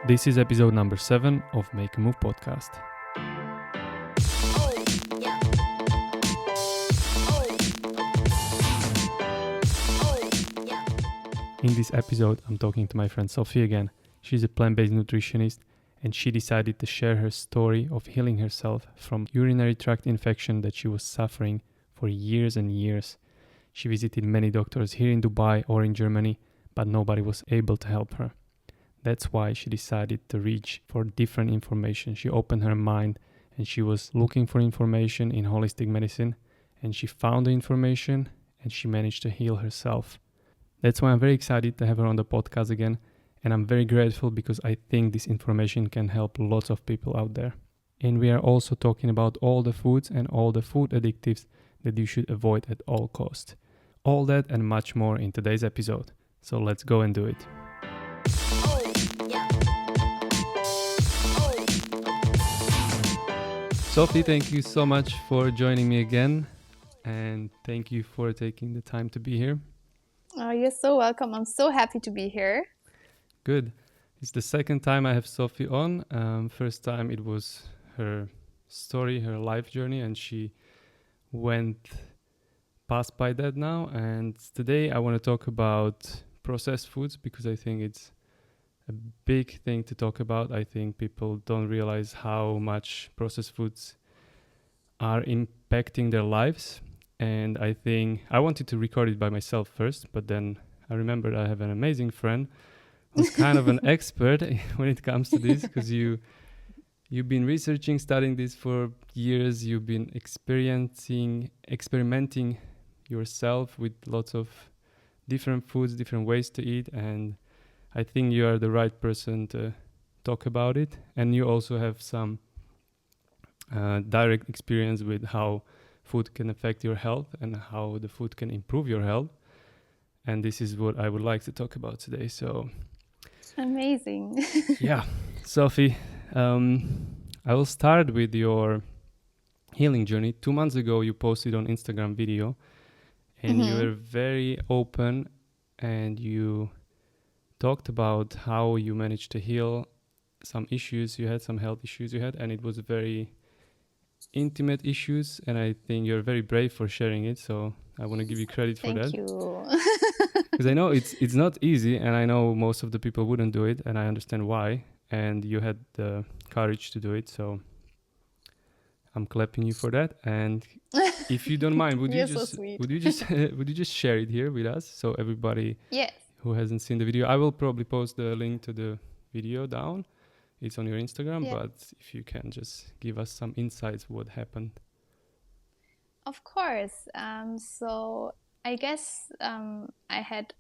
This is episode number 7 of Make a Move podcast. In this episode, I'm talking to my friend Sophie again. She's a plant-based nutritionist and she decided to share her story of healing herself from urinary tract infection that she was suffering for years and years. She visited many doctors here in Dubai or in Germany, but nobody was able to help her. That's why she decided to reach for different information. She opened her mind and she was looking for information in holistic medicine, and she found the information and she managed to heal herself. That's why I'm very excited to have her on the podcast again, and I'm very grateful because I think this information can help lots of people out there. And we are also talking about all the foods and all the food additives that you should avoid at all costs. All that and much more in today's episode. So let's go and do it. Sophie, thank you so much for joining me again, and thank you for taking the time to be here. Oh, you're so welcome. I'm so happy to be here. Good. It's the second time I have Sophie on. First time it was her story, her life journey, and she went past by that now. And today I want to talk about processed foods because I think it's a big thing to talk about. I think people don't realize how much processed foods are impacting their lives. And I think I wanted to record it by myself first, but then I remembered I have an amazing friend who's kind of an expert when it comes to this, because you've been researching, studying this for years. You've been experimenting yourself with lots of different foods, different ways to eat, and I think you are the right person to talk about it. And you also have some direct experience with how food can affect your health and how the food can improve your health. And this is what I would like to talk about today. So amazing. Yeah, Sophie, I will start with your healing journey. 2 months ago, you posted on Instagram video, and you were very open, and you talked about how you managed to heal some issues you had, some health issues you had, and it was very intimate issues, and I think you're very brave for sharing it, so I want to give you credit for that. Thank you. Because I know it's not easy, and I know most of the people wouldn't do it, and I understand why, and you had the courage to do it, so I'm clapping you for that. And if you don't mind, would you just share it here with us, so everybody who hasn't seen the video, I will probably post the link to the video down. It's on your Instagram, but if you can just give us some insights what happened. Of course. So I guess I had,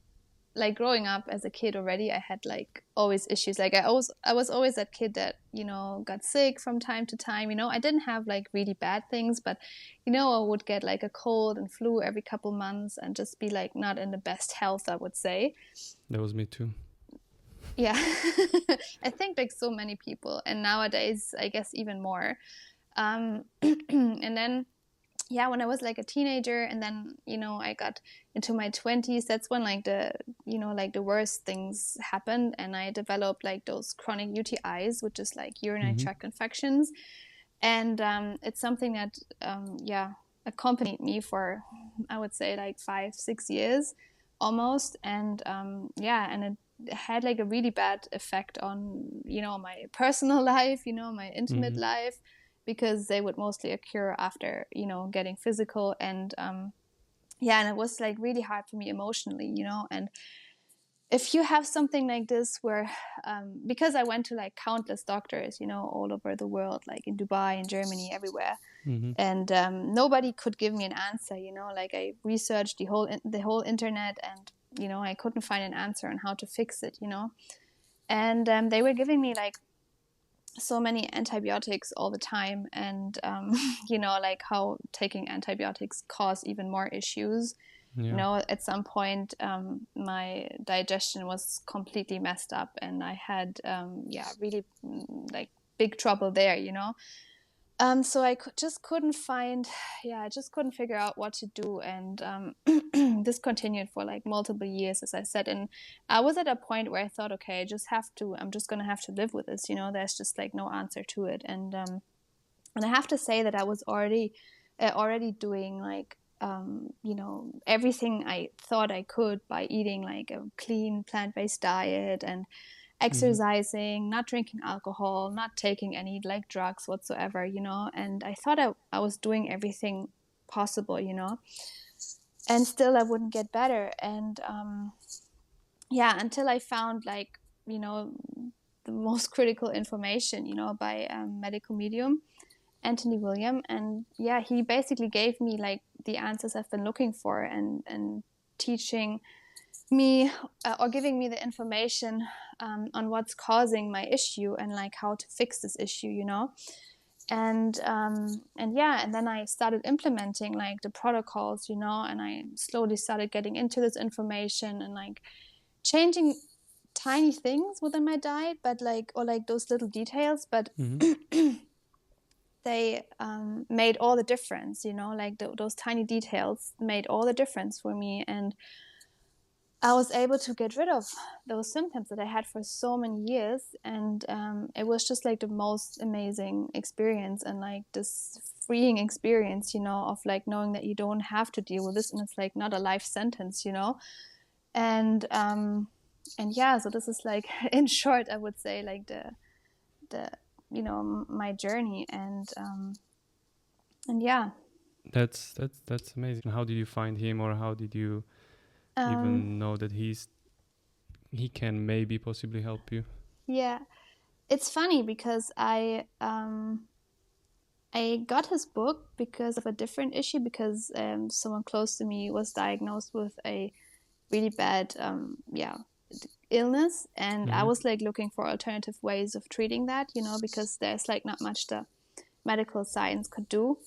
like, growing up as a kid already, I had like always issues. Like I was always that kid that, got sick from time to time. I didn't have like really bad things, but I would get like a cold and flu every couple months and just be like not in the best health, I would say. That was me too. Yeah. I think like so many people, and nowadays I guess even more. And then when I was like a teenager, and then I got into my 20s, that's when like the worst things happened, and I developed like those chronic UTIs, which is like urinary tract infections. And it's something that accompanied me for, I would say, like 5-6 years almost. And and it had like a really bad effect on my personal life, my intimate life, because they would mostly occur after getting physical. And and it was like really hard for me emotionally, and if you have something like this where because I went to like countless doctors all over the world, like in Dubai, in Germany, everywhere, and nobody could give me an answer. Like I researched the whole internet, and I couldn't find an answer on how to fix it. And they were giving me like so many antibiotics all the time, and like how taking antibiotics cause even more issues. At some point my digestion was completely messed up, and I had really like big trouble there. So just couldn't find, I just couldn't figure out what to do. And this continued for like multiple years, as I said. And I was at a point where I thought, okay, I'm just going to have to live with this. There's just like no answer to it. And I have to say that I was already doing like, everything I thought I could by eating like a clean plant-based diet and exercising, not drinking alcohol, not taking any like drugs whatsoever, and I thought I was doing everything possible, and still I wouldn't get better. And until I found like, the most critical information, by medical medium, Anthony William. And he basically gave me like the answers I've been looking for, and teaching me or giving me the information on what's causing my issue and like how to fix this issue, and then I started implementing like the protocols, and I slowly started getting into this information and like changing tiny things within my diet, but like those little details, but they made all the difference, like those tiny details made all the difference for me. And I was able to get rid of those symptoms that I had for so many years. And it was just like the most amazing experience, and like this freeing experience, of like knowing that you don't have to deal with this, and it's like not a life sentence, And so this is like, in short, I would say like the my journey. And yeah. That's amazing. How did you find him, or how did you even know that he can maybe possibly help you? Yeah, it's funny because I got his book because of a different issue, because someone close to me was diagnosed with a really bad illness, and I was like looking for alternative ways of treating that, because there's like not much the medical science could do.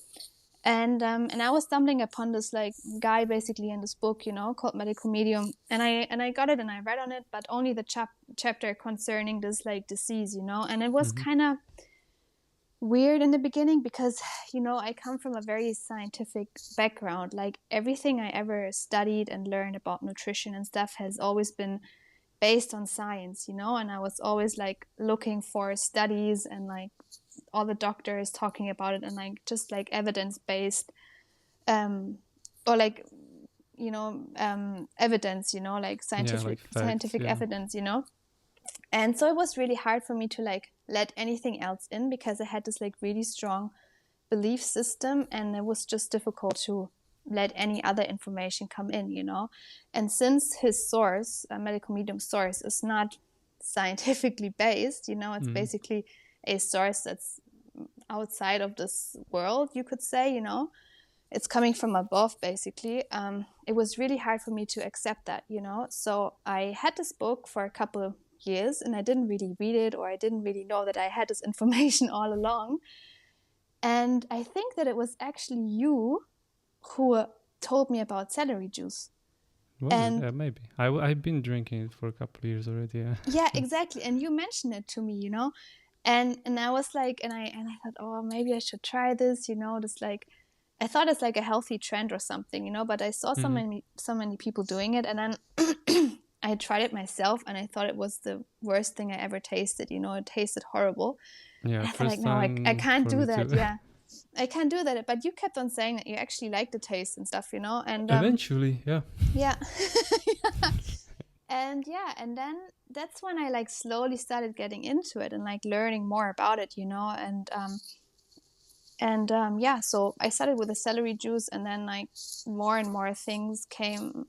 And I was stumbling upon this like guy basically in this book, called Medical Medium, and I got it and I read on it, but only the chapter concerning this like disease, and it was kind of weird in the beginning because, I come from a very scientific background. Like everything I ever studied and learned about nutrition and stuff has always been based on science, and I was always like looking for studies and like all the doctors talking about it, and like just like evidence-based or like evidence, like scientific evidence, and so it was really hard for me to like let anything else in, because I had this like really strong belief system, and it was just difficult to let any other information come in, and since his source, a Medical Medium source, is not scientifically based, it's basically a source that's outside of this world, you could say, it's coming from above basically. It was really hard for me to accept that, so I had this book for a couple of years and I didn't really read it, or I didn't really know that I had this information all along. And I think that it was actually you who told me about celery juice. Yeah, maybe. I've been drinking it for a couple of years already. Yeah, exactly. And you mentioned it to me, and I was like, and I thought, oh, maybe I should try this, this like, I thought it's like a healthy trend or something, but I saw so many people doing it, and then I tried it myself, and I thought it was the worst thing I ever tasted. It tasted horrible. Yeah, and I thought like, no, I can't do that. Yeah, I can't do that. But you kept on saying that you actually like the taste and stuff, and eventually, yeah. Yeah. And then that's when I like slowly started getting into it and like learning more about it, so I started with the celery juice, and then like more and more things came,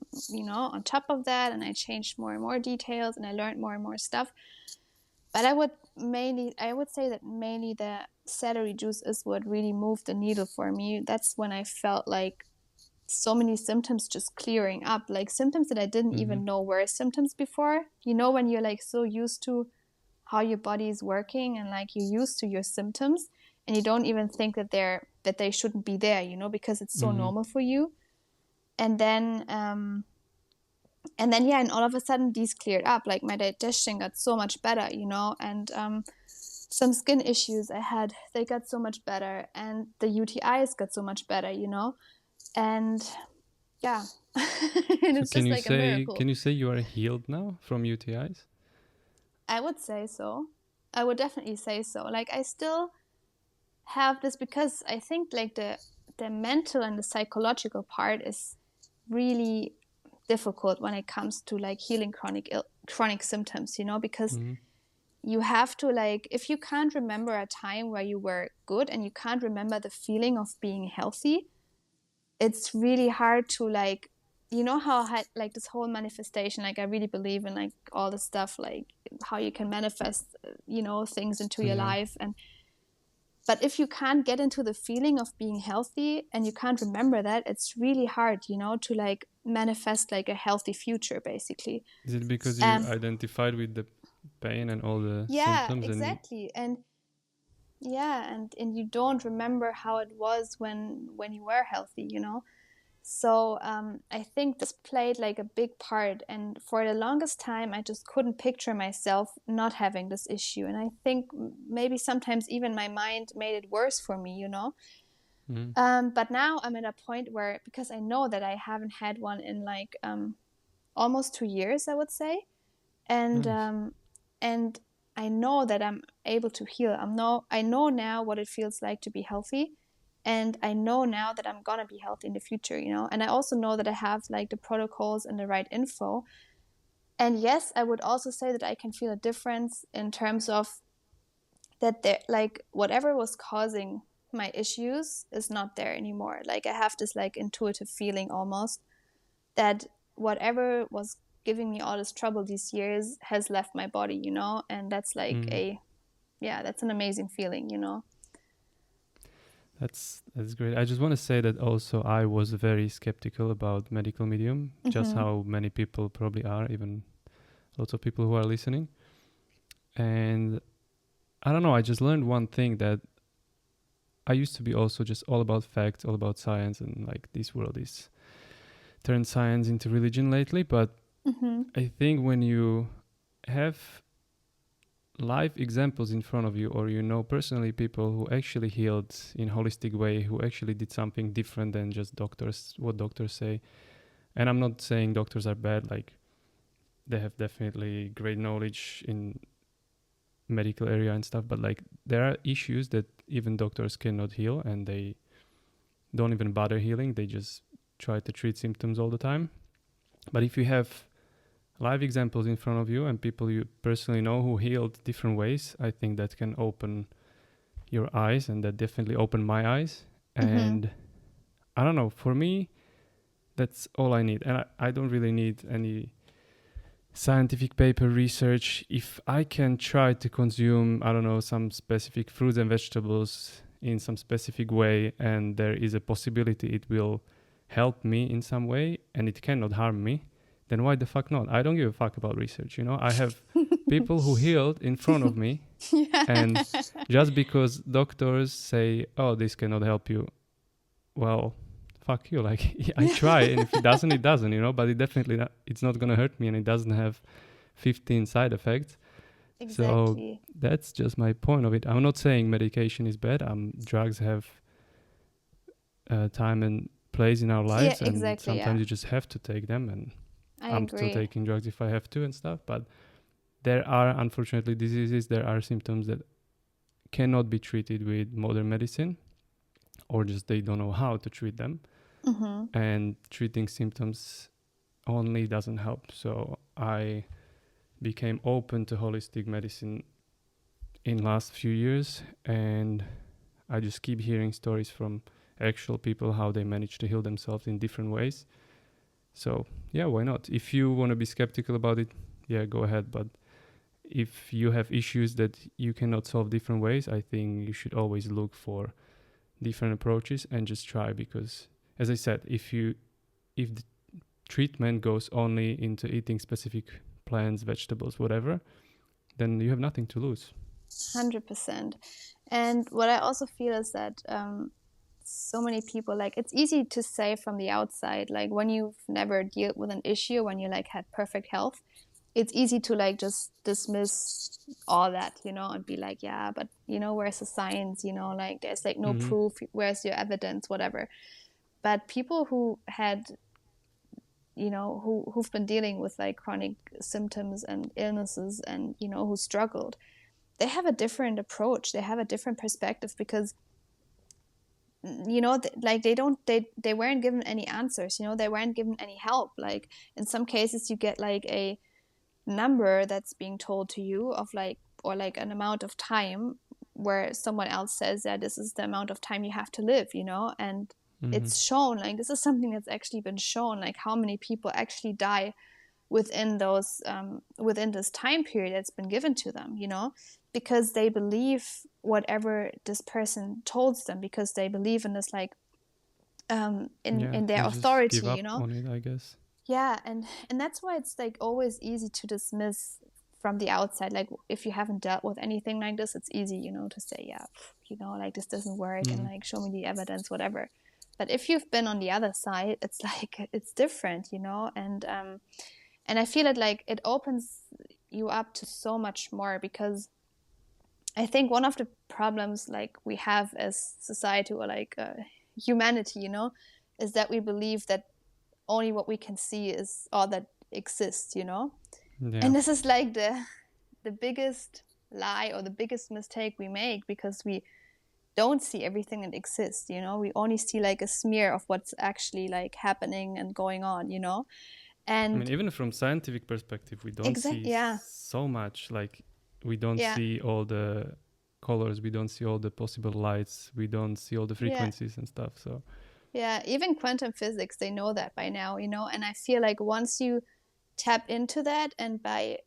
on top of that, and I changed more and more details, and I learned more and more stuff. But I would say that mainly the celery juice is what really moved the needle for me. That's when I felt like so many symptoms just clearing up, like symptoms that I didn't even know were symptoms before. When you're like so used to how your body is working, and like you're used to your symptoms, and you don't even think that they shouldn't be there, because it's so normal for you. And then and all of a sudden these cleared up. Like my digestion got so much better, and some skin issues I had, they got so much better, and the UTIs got so much better, and yeah, and So it's just like a miracle. can you say you are healed now from UTIs? I would say so. I would definitely say so. Like, I still have this, because I think like the mental and the psychological part is really difficult when it comes to like healing chronic symptoms, because Mm-hmm. you have to, like, if you can't remember a time where you were good and you can't remember the feeling of being healthy, it's really hard to, like, how I had like this whole manifestation, like I really believe in like all the stuff, like how you can manifest things into your Yeah. life. But if you can't get into the feeling of being healthy and you can't remember that, it's really hard, to like manifest like a healthy future, basically. Is it because you um identified with the pain and all the yeah, symptoms and exactly. And yeah, and you don't remember how it was when you were healthy, so I think this played like a big part, and for the longest time I just couldn't picture myself not having this issue, and I think maybe sometimes even my mind made it worse for me, mm, but now I'm at a point where, because I know that I haven't had one in like almost 2 years, I would say, and nice. and I know that I'm able to heal. I know now what it feels like to be healthy, and I know now that I'm gonna be healthy in the future, and I also know that I have like the protocols and the right info. And yes, I would also say that I can feel a difference in terms of that there, like, whatever was causing my issues is not there anymore. Like, I have this like intuitive feeling almost that whatever was giving me all this trouble these years has left my body, and that's like Mm. that's an amazing feeling. That's great. I just want to say that also I was very skeptical about medical medium, just Mm-hmm. how many people probably are, even lots of people who are listening. And I don't know, I just learned one thing, that I used to be also just all about facts, all about science, and like this world is turned science into religion lately. But Mm-hmm. I think when you have live examples in front of you, or personally people who actually healed in holistic way, who actually did something different than just what doctors say. And I'm not saying doctors are bad, like they have definitely great knowledge in medical area and stuff, but like there are issues that even doctors cannot heal, and they don't even bother healing, they just try to treat symptoms all the time. But if you have live examples in front of you and people you personally know who healed different ways, I think that can open your eyes, and that definitely opened my eyes. Mm-hmm. And I don't know, for me, that's all I need. And I don't really need any scientific paper research. If I can try to consume, I don't know, some specific fruits and vegetables in some specific way, and there is a possibility it will help me in some way and it cannot harm me, then why the fuck not? I don't give a fuck about research. I have people who healed in front of me, Yeah. and just because doctors say, oh, this cannot help you, well, fuck you. Like, I try, and if it doesn't, it doesn't, but it's not going to hurt me, and it doesn't have 15 side effects. So Exactly. that's just my point of it. I'm not saying medication is bad. Drugs have time and place in our Yeah, lives, and exactly. Yeah, sometimes you just have to take them, and I I'm still agree. taking drugs if I have to and stuff. But there are, unfortunately, diseases, there are symptoms that cannot be treated with modern medicine, or just they don't know how to treat them. Mm-hmm. And treating symptoms only doesn't help. So I became open to holistic medicine in last few years, and I just keep hearing stories from actual people how they manage to heal themselves in different ways. So yeah, why not? If you want to be skeptical about it, yeah, go ahead. But if you have issues that you cannot solve different ways, I think you should always look for different approaches and just try, because as I said, if the treatment goes only into eating specific plants, vegetables, whatever, then you have nothing to lose. 100%. And what I also feel is that so many people, like, it's easy to say from the outside, like when you've never dealt with an issue, when you like had perfect health, it's easy to like just dismiss all that, and be like, yeah, but where's the science, like there's like no Mm-hmm. proof, where's your evidence, whatever. But people who had, who've been dealing with like chronic symptoms and illnesses, and who struggled, they have a different approach, they have a different perspective, because like they weren't given any answers, they weren't given any help. Like in some cases you get like a number that's being told to you of like, or like an amount of time where someone else says that this is the amount of time you have to live, and Mm-hmm. it's shown, like this is something that's actually been shown, like how many people actually die within those within this time period that's been given to them, because they believe whatever this person told them, because they believe in this, like Yeah, in their they just authority, give up on it, I guess. yeah. And that's why it's like always easy to dismiss from the outside. Like if you haven't dealt with anything like this, it's easy, to say, yeah, like this doesn't work, and Mm. like show me the evidence, whatever. But if you've been on the other side, it's like it's different, and I feel it, like it opens you up to so much more, because I think one of the problems like we have as society, or like humanity, is that we believe that only what we can see is all that exists, Yeah. and this is like the biggest lie, or the biggest mistake we make, because we don't see everything that exists, we only see like a smear of what's actually like happening and going on, I mean, and even from scientific perspective, we don't exact, see yeah, so much. Like, we don't yeah, see all the colors, we don't see all the possible lights, we don't see all the yeah, frequencies and stuff. So, yeah. Even quantum physics, they know that by now, and I feel like once you tap into that, and by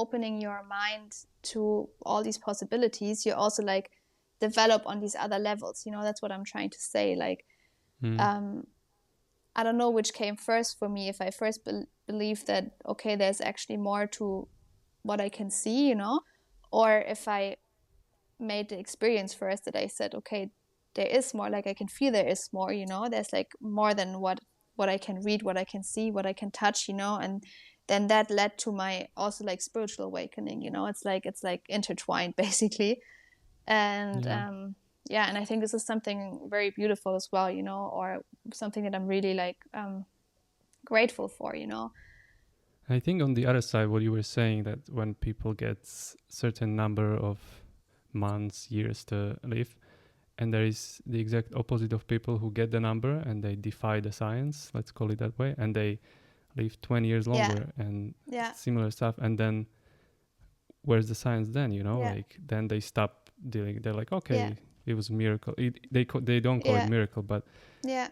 opening your mind to all these possibilities, you also like develop on these other levels, that's what I'm trying to say. Like mm. um I don't know which came first for me, if I first believed that, okay, there's actually more to what I can see, or if I made the experience first, that I said, okay, there is more, like I can feel there is more, there's like more than what I can read, what I can see, what I can touch, and then that led to my also like spiritual awakening, it's like intertwined basically. And Yeah. yeah, and I think this is something very beautiful as well, or something that I'm really like grateful for, I think on the other side, what you were saying, that when people get certain number of months, years to live, and there is the exact opposite of people who get the number and they defy the science, let's call it that way, and they live 20 years yeah, longer and yeah, similar stuff, and then where's the science then, yeah, like then they stop dealing, they're like, yeah, okay, it was a miracle. They don't call it yeah, miracle, but yeah,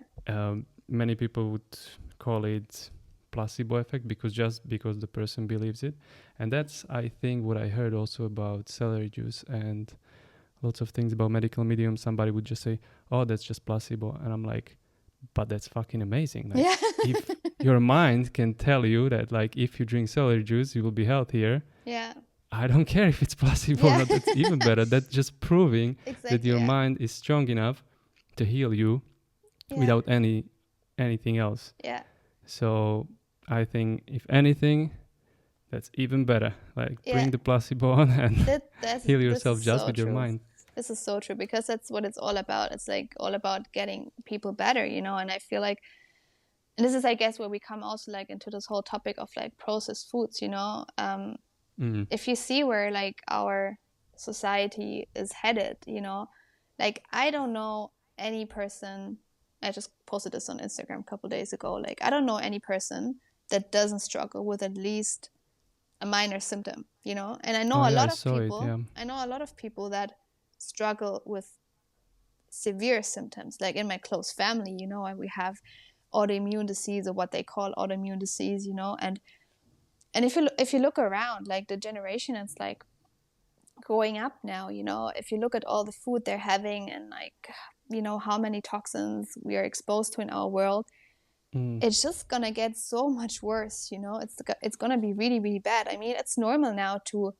many people would call it placebo effect, because the person believes it. And that's, I think, what I heard also about celery juice and lots of things about medical medium. Somebody would just say, oh, that's just placebo, and I'm like, but that's fucking amazing. Like, yeah, if your mind can tell you that, like, if you drink celery juice you will be healthier, yeah, I don't care if it's placebo or yeah. not. That's even better. That's just proving that Exactly, your yeah, mind is strong enough to heal you yeah, without anything else. yeah, So I think, if anything, that's even better. Like, yeah. bring the placebo on and heal This is yourself just so with your true. mind. This is so true, because that's what it's all about. It's like all about getting people better, and I feel like, and this is, I guess, where we come also like into this whole topic of like processed foods, Mm. if you see where like our society is headed, like I don't know any person. I just posted this on Instagram a couple days ago. Like I don't know any person that doesn't struggle with at least a minor symptom, and I know Oh a yeah, I lot of saw it. people. Yeah. I know a lot of people that struggle with severe symptoms. Like in my close family, we have autoimmune disease, or what they call autoimmune disease, and if you look around, like the generation, it's like growing up now, if you look at all the food they're having, and like how many toxins we are exposed to in our world, Mm. it's just gonna get so much worse. It's gonna be really, really bad. I mean, it's normal now to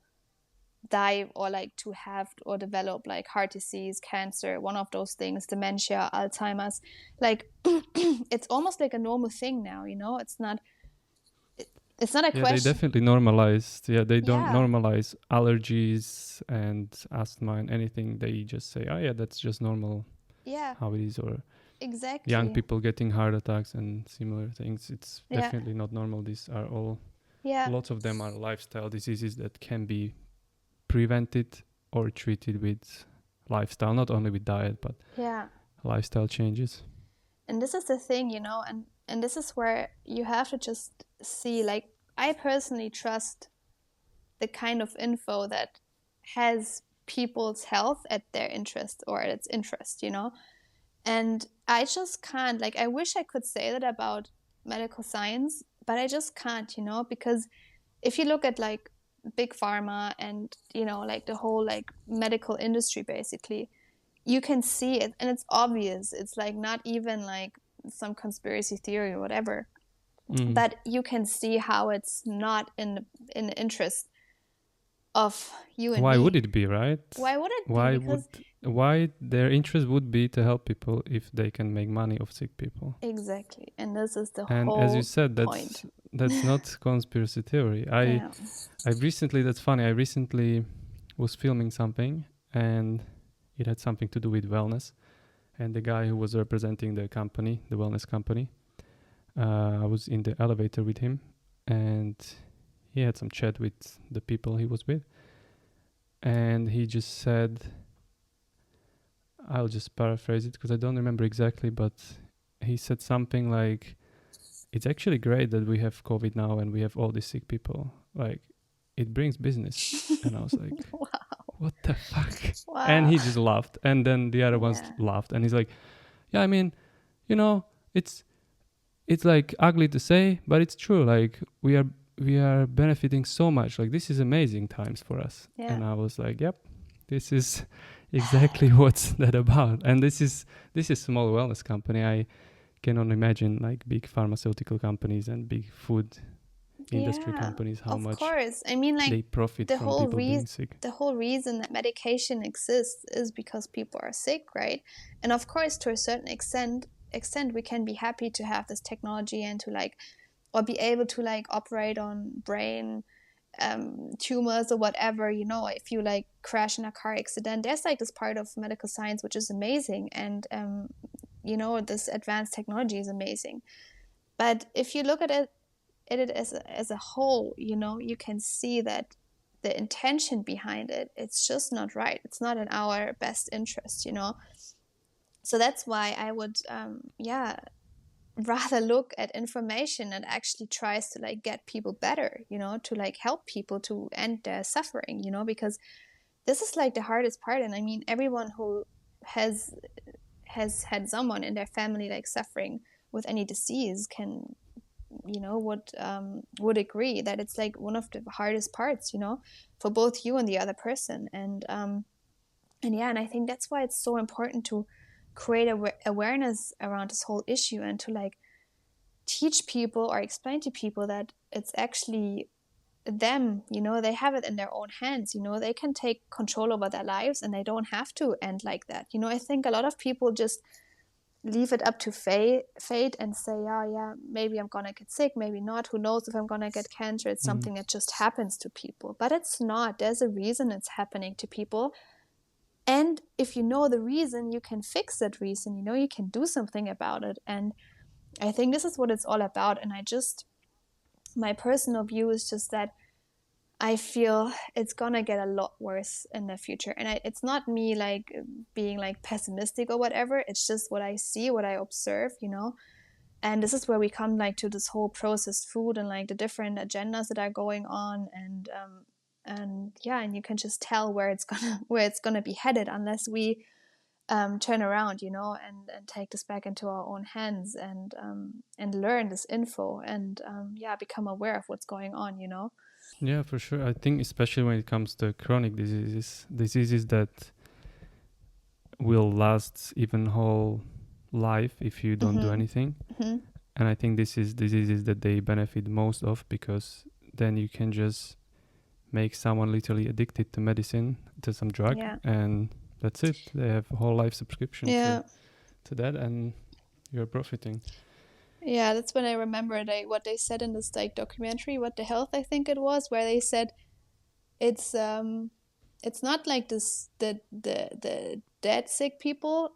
die, or like to have or develop like heart disease, cancer, one of those things, dementia, Alzheimer's. Like it's almost like a normal thing now. It's not. It's not a Yeah, they question. definitely normalized. Yeah, they don't Yeah, normalize allergies and asthma and anything. They just say, oh yeah, that's just normal yeah, how it is. Or young exactly. people getting heart attacks and similar things. It's Yeah, definitely not normal. These are all, yeah, lots of them are lifestyle diseases that can be prevented or treated with lifestyle, not only with diet, but yeah. lifestyle changes. And this is the thing, you know, and this is where you have to just see, like, I personally trust the kind of info that has people's health at their interest or at its interest, you know. And I just can't, like, I wish I could say that about medical science, but I just can't, you know, because if you look at like big pharma and, you know, like the whole like medical industry, basically, you can see it and it's obvious. It's like not even like some conspiracy theory or whatever, Mm. but you can see how it's not in the interest of you and Why would me. it be, right? Why would it be? Why Because would why their interest would be to help people if they can make money off sick people? exactly, and this is the And as you whole said, point. that's not conspiracy theory. Yeah. I recently, that's funny. I recently was filming something, and it had something to do with wellness. And the guy who was representing the company, the wellness company, I was in the elevator with him, and he had some chat with the people he was with, and he just said, I'll just paraphrase it because I don't remember exactly, but he said something like, it's actually great that we have COVID now and we have all these sick people. Like, it brings business. And I was like, Wow. what the fuck? And Wow. he just laughed. And then the other ones Yeah. laughed. And he's like, yeah, I mean, you know, it's like ugly to say, but it's true. Like, we are benefiting so much. Like, this is amazing times for us. Yeah. And I was like, yep, this is exactly what's that about. And this is small wellness company. I cannot imagine like big pharmaceutical companies and big food industry Yeah. companies how Of much course. I mean, like they profit the from whole people being reason sick. the whole reason that medication exists is because people are sick, right? And of course, to a certain extent we can be happy to have this technology and to like or be able to like operate on brain tumors or whatever, you know, if you like crash in a car accident, there's like this part of medical science which is amazing, and you know, this advanced technology is amazing. But if you look at it as a whole, you know, you can see that the intention behind it, it's just not right. It's not in our best interest, you know. So that's why I would yeah, rather look at information that actually tries to like get people better, you know, to like help people to end their suffering, you know, because this is like the hardest part. And I mean, everyone who has had someone in their family like suffering with any disease can, you know, would agree that it's like one of the hardest parts, you know, for both you and the other person. And yeah, and I think that's why it's so important to create awareness around this whole issue and to like teach people or explain to people that it's actually them, you know, they have it in their own hands, you know, they can take control over their lives and they don't have to end like that, you know. I think a lot of people just leave it up to fate and say, oh yeah, maybe I'm gonna get sick, maybe not, who knows if I'm gonna get cancer, it's Mm. something that just happens to people. But it's not. There's a reason it's happening to people, and if you know the reason, you can fix that reason, you know, you can do something about it. And I think this is what it's all about. And my personal view is just that I feel it's gonna get a lot worse in the future. And it's not me like being like pessimistic or whatever. It's just what I see, what I observe, you know. And this is where we come like to this whole processed food and like the different agendas that are going on. And yeah, and you can just tell where it's gonna be headed unless we turn around, you know, and take this back into our own hands and learn this info and yeah, become aware of what's going on, you know. Yeah, for sure. I think especially when it comes to chronic diseases that will last even whole life if you don't do Mm-hmm. anything. Mm-hmm. And I think this is diseases that they benefit most of, because then you can just make someone literally addicted to medicine, to some drug, Yeah. and that's it. They have a whole life subscription Yeah. to that, and you're profiting. Yeah, that's when I remember what they said in this like documentary, What the Health, I think it was, where they said it's it's not like this the dead sick people.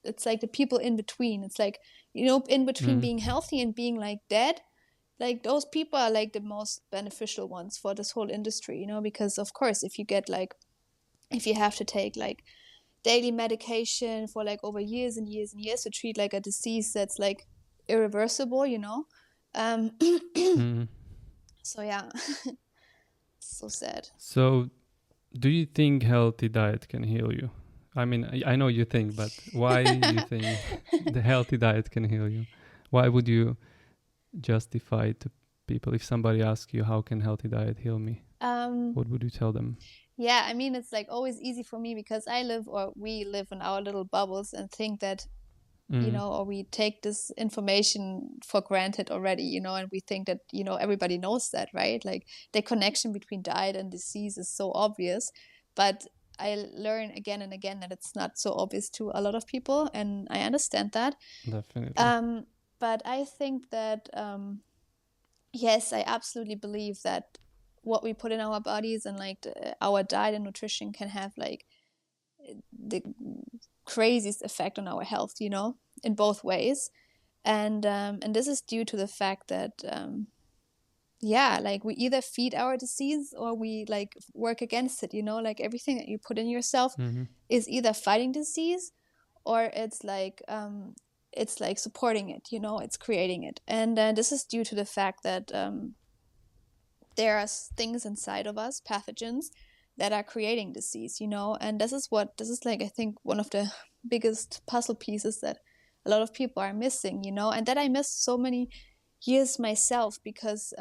It's like the people in between. It's like, in between Mm. being healthy and being like dead. Like those people are like the most beneficial ones for this whole industry, because of course if you have to take like daily medication for like over years and years and years to treat like a disease that's like irreversible. Um, Mm. so yeah, so sad. So, do you think healthy diet can heal you? I mean, I know you think, but why you think the healthy diet can heal you? Why would you justify it to people if somebody asks you how can healthy diet heal me? um, What would you tell them? yeah, I mean, it's like always easy for me because we live in our little bubbles and think that, Mm. or we take this information for granted already, and we think that, everybody knows that, right? Like the connection between diet and disease is so obvious, but I learn again and again that it's not so obvious to a lot of people, and I understand that. Definitely. Um, but I think that, yes, I absolutely believe that what we put in our bodies and like our diet and nutrition can have like the craziest effect on our health, in both ways. And this is due to the fact that yeah, like we either feed our disease or we like work against it, like everything that you put in yourself Mm-hmm. is either fighting disease or it's like supporting it, it's creating it. And this is due to the fact that there are things inside of us, pathogens, that are creating disease, and this is like, I think, one of the biggest puzzle pieces that a lot of people are missing, and that I missed so many years myself because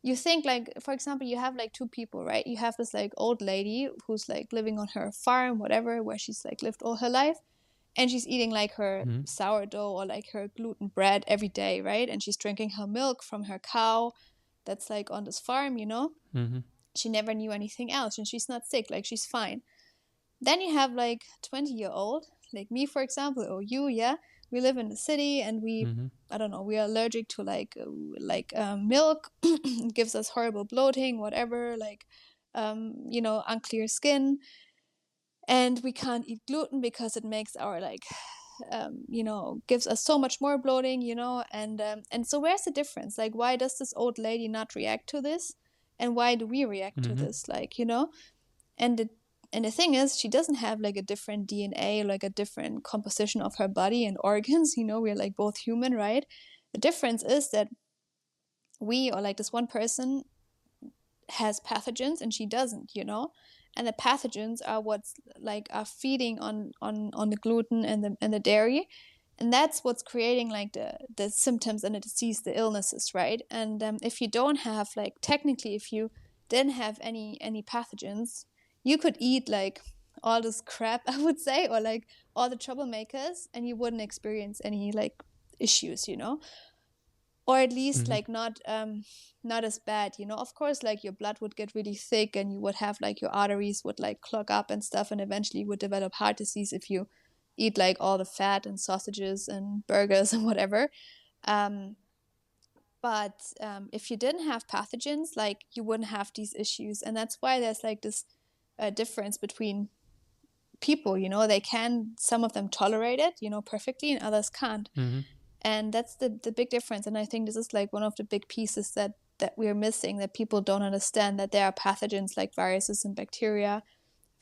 you think, like, for example, you have like two people, right? You have this like old lady who's like living on her farm, whatever, where she's like lived all her life, and she's eating like her Mm-hmm. sourdough or like her gluten bread every day, right? And she's drinking her milk from her cow that's like on this farm, Mm-hmm. she never knew anything else, and she's not sick, like she's fine. Then you have like 20-year-old like me, for example, or you, yeah, we live in the city and Mm-hmm. I don't know, we are allergic to milk. It gives us horrible bloating, whatever, like unclear skin, and we can't eat gluten because it makes our like gives us so much more bloating, and so where's the difference? Like, why does this old lady not react to this, and why do we react to Mm-hmm. this? Like, and the thing is, she doesn't have like a different DNA, like a different composition of her body and organs. We're like both human, right? The difference is that we, or like this one person, has pathogens and she doesn't, and the pathogens are what's like are feeding on the gluten and the dairy, and that's what's creating like the symptoms and the disease, the illnesses, right? And if you don't have, like, technically, if you didn't have any pathogens, you could eat like all this crap, I would say, or like all the troublemakers, and you wouldn't experience any like issues, or at least Mm-hmm. like not as bad, of course, like your blood would get really thick and you would have like your arteries would like clog up and stuff, and eventually you would develop heart disease if you eat like all the fat and sausages and burgers and whatever. But if you didn't have pathogens, like, you wouldn't have these issues, and that's why there's like this difference between people. Some of them tolerate it, perfectly, and others can't. Mm-hmm. And that's the big difference, and I think this is like one of the big pieces that we're missing, that people don't understand, that there are pathogens like viruses and bacteria,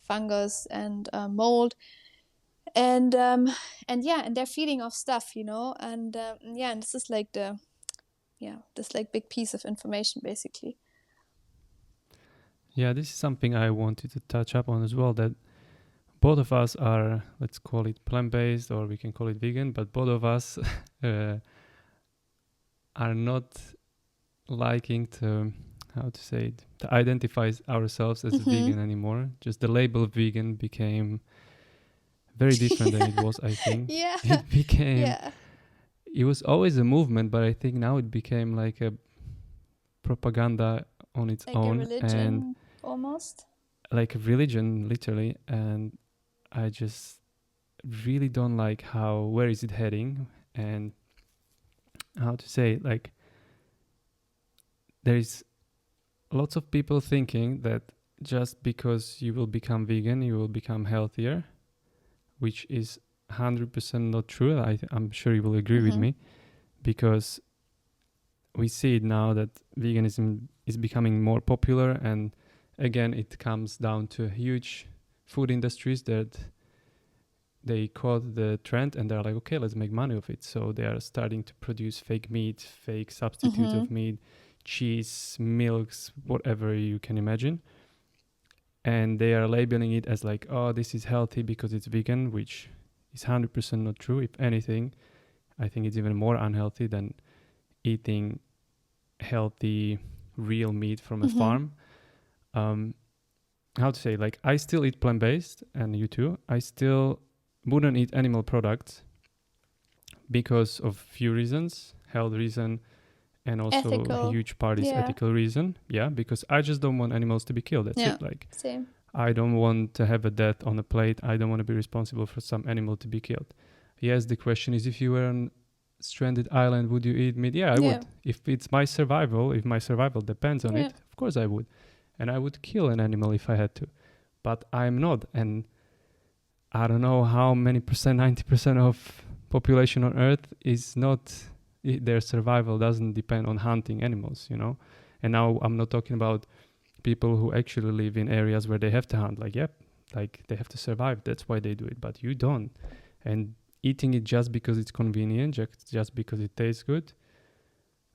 fungus, and mold, and yeah, and they're feeding off stuff, and yeah, and this is like this like big piece of information, basically. Yeah, this is something I wanted to touch up on as well. That both of us are, let's call it plant-based, or we can call it vegan, but both of us are not liking to, how to say it, to identify ourselves as a vegan anymore. Just the label vegan became very different than it was, I think. Yeah, It became, yeah, it was always a movement, but I think now it became like a propaganda on its like a own, and religion almost. like a religion, literally. And I just really don't like where is it heading. And how to say, like, there is lots of people thinking that just because you will become vegan, you will become healthier, which is 100% not true. I'm sure you will agree with me, because we see it now that veganism is becoming more popular, and again, it comes down to huge food industries that they caught the trend and they're like, okay, let's make money of it. So they are starting to produce fake meat, fake substitutes of meat, cheese, milks, whatever you can imagine. And they are labeling it as like, oh, this is healthy because it's vegan, which is 100% not true. If anything, I think it's even more unhealthy than eating healthy, real meat from a farm. How to say, like, I still eat plant-based, and you too. I still wouldn't eat animal products because of few reasons, health reason, and also Ethical. a huge part is ethical reason. Yeah, because I just don't want animals to be killed. That's it. Like, same. I don't want to have a death on a plate. I don't want to be responsible for some animal to be killed. Yes, the question is, if you were on stranded island, would you eat meat? Yeah, I would. If it's my survival, if my survival depends on it, of course I would. And I would kill an animal if I had to. But I'm not. And I don't know how many percent, 90% of population on Earth is not, their survival doesn't depend on hunting animals, you know? And now I'm not talking about people who actually live in areas where they have to hunt. Like, like they have to survive. That's why they do it. But you don't. And eating it just because it's convenient, just because it tastes good,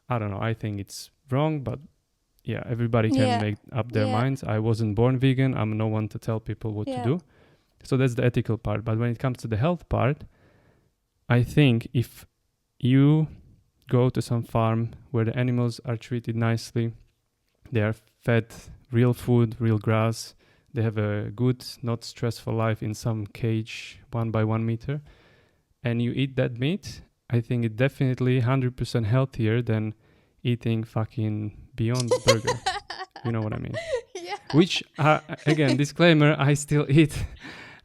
I don't know. I think it's wrong, but yeah, everybody can make up their minds. I wasn't born vegan. I'm no one to tell people what to do. So that's the ethical part. But when it comes to the health part, I think if you go to some farm where the animals are treated nicely, they are fed real food, real grass, they have a good, not stressful life in some cage 1 by 1 meter, and you eat that meat, I think it's definitely 100% healthier than eating fucking Beyond Burger. You know what I mean? Which, again, disclaimer, I still eat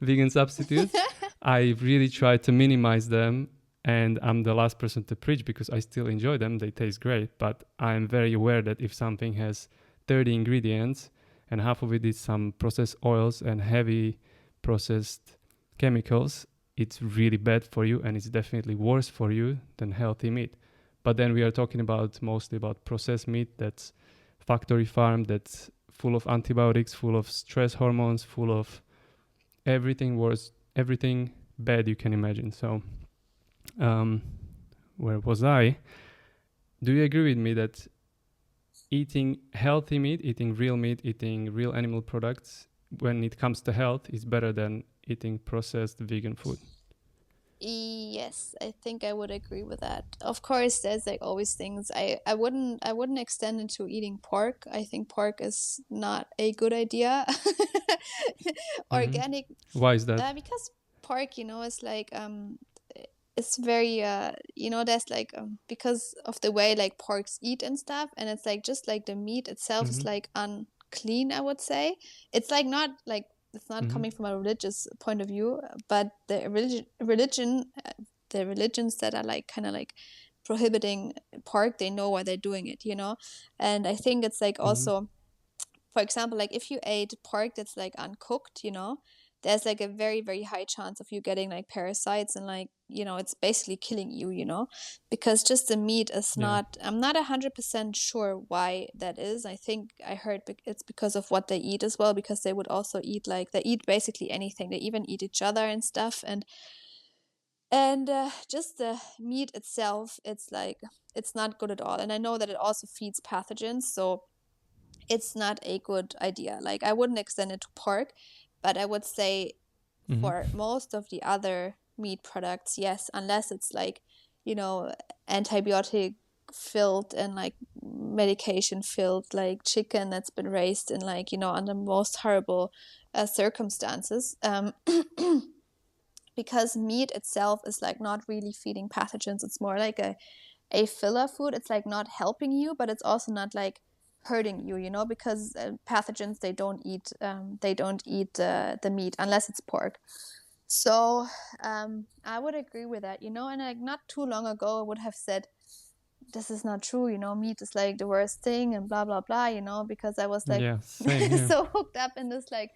vegan substitutes. I really try to minimize them, and I'm the last person to preach because I still enjoy them. They taste great, but I'm very aware that if something has 30 ingredients and half of it is some processed oils and heavy processed chemicals, it's really bad for you, and it's definitely worse for you than healthy meat. But then we are talking mostly about processed meat that's factory farm, that's full of antibiotics, full of stress hormones, full of everything bad you can imagine. So where was I? Do you agree with me that eating healthy meat, eating real animal products, when it comes to health, is better than eating processed vegan food? Yes, I think I would agree with that. Of course, there's like always things I wouldn't extend into eating pork. I think pork is not a good idea. Organic. Why is that? Because pork, is like it's very there's like because of the way like porks eat and stuff, and it's like just like the meat itself is like unclean, I would say. It's like not like it's not coming from a religious point of view, but the religion the religions that are like kind of like prohibiting pork, they know why they're doing it, and I think it's like also, for example, like if you ate pork that's like uncooked, there's like a very, very high chance of you getting like parasites, and like, it's basically killing you, because just the meat is not, I'm not 100% sure why that is. I think I heard it's because of what they eat as well, because they would also eat like, they eat basically anything. They even eat each other and stuff. And just the meat itself, it's like, it's not good at all. And I know that it also feeds pathogens. So it's not a good idea. Like, I wouldn't extend it to pork, but I would say for most of the other meat products, yes, unless it's like, antibiotic filled and like medication filled, like chicken that's been raised in like, under most horrible circumstances. Because meat itself is like not really feeding pathogens. It's more like a filler food. It's like not helping you, but it's also not like hurting you, because pathogens, they don't eat the meat unless it's pork. So I would agree with that, and like not too long ago I would have said this is not true, you know, meat is like the worst thing and blah blah blah, you know, because I was like Yeah, same here. so hooked up in this like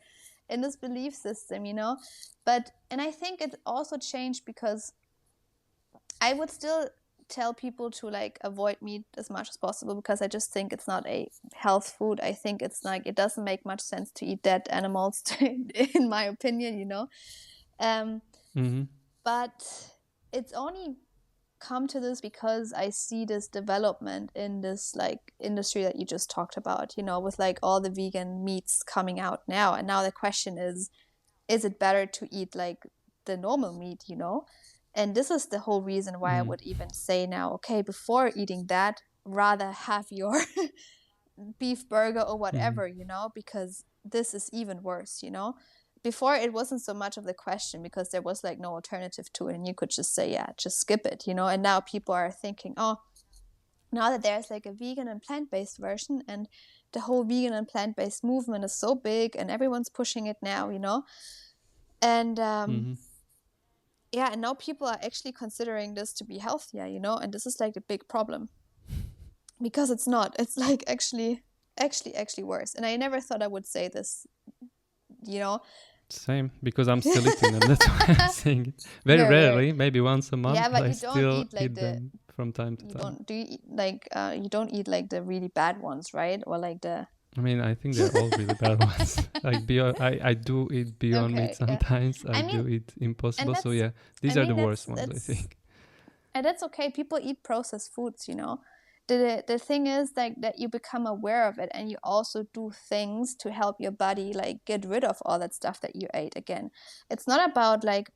in this belief system, you know. But and I think it also changed because I would still tell people to like avoid meat as much as possible, because I just think it's not a health food. I think it's like it doesn't make much sense to eat dead animals in my opinion, you know. Mm-hmm. But it's only come to this because I see this development in this like industry that you just talked about, you know, with like all the vegan meats coming out now. And now the question is it better to eat like the normal meat, you know? And this is the whole reason why I would even say now, okay, before eating that, rather have your beef burger or whatever, you know, because this is even worse, you know. Before it wasn't so much of the question because there was like no alternative to it, and you could just say, yeah, just skip it, you know. And now people are thinking, oh, now that there's like a vegan and plant-based version, and the whole vegan and plant-based movement is so big and everyone's pushing it now, you know. And yeah, and now people are actually considering this to be healthier, you know. And this is like a big problem, because it's not. It's like actually worse. And I never thought I would say this, you know. Same, because I'm still eating them. That's why I'm saying it. Very Very rare. rarely, maybe once a month, Yeah, but I you don't still eat like eat them from time to you time. don't do you eat like you don't eat like the really bad ones, right? Or like the I mean, I think they're all really bad ones. Like I do eat Beyond Meat okay, yeah. sometimes. I I mean, do eat Impossible. and So that's yeah, these I are the mean worst ones, I think. and that's okay. People eat processed foods, you know. The thing is like that you become aware of it, and you also do things to help your body like get rid of all that stuff that you ate. Again, it's not about like,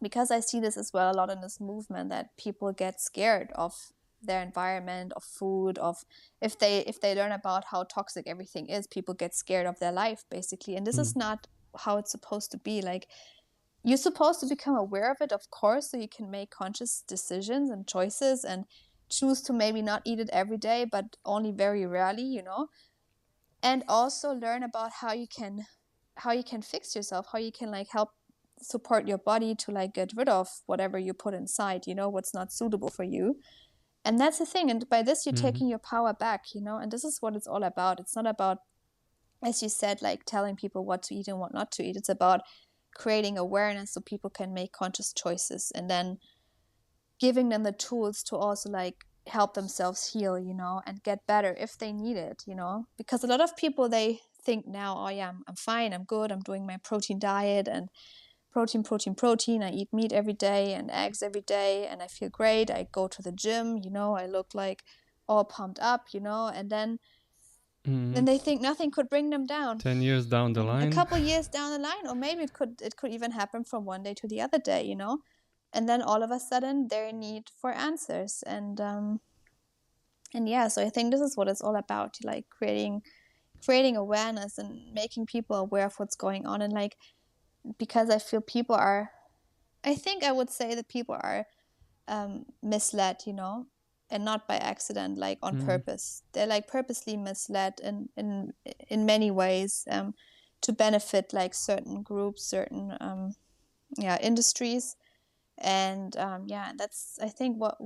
because I see this as well a lot in this movement, that people get scared of their environment, of food, of if they learn about how toxic everything is, people get scared of their life basically. And this is not how it's supposed to be. Like, you're supposed to become aware of it, of course, so you can make conscious decisions and choices and choose to maybe not eat it every day, but only very rarely, you know. And also learn about how you can fix yourself, how you can like help support your body to like get rid of whatever you put inside, you know, what's not suitable for you. And that's the thing. And by this, you're taking your power back, you know. And this is what it's all about. It's not about, as you said, like telling people what to eat and what not to eat. It's about creating awareness so people can make conscious choices, and then giving them the tools to also like help themselves heal, you know, and get better if they need it, you know. Because a lot of people, they think now, oh yeah, I'm fine, I'm good, I'm doing my protein diet and protein. I eat meat every day and eggs every day, and I feel great. I go to the gym, you know, I look like all pumped up, you know, and then they think nothing could bring them down. 10 years down the And line. a couple years down the line, or maybe it could even happen from one day to the other day, you know. And then all of a sudden their need for answers. And yeah, so I think this is what it's all about, like creating awareness and making people aware of what's going on. And like, because I feel people are, I think I would say that people are misled, you know, and not by accident, like on purpose. They're like purposely misled in many ways, to benefit like certain groups, certain industries. And yeah, that's, I think, what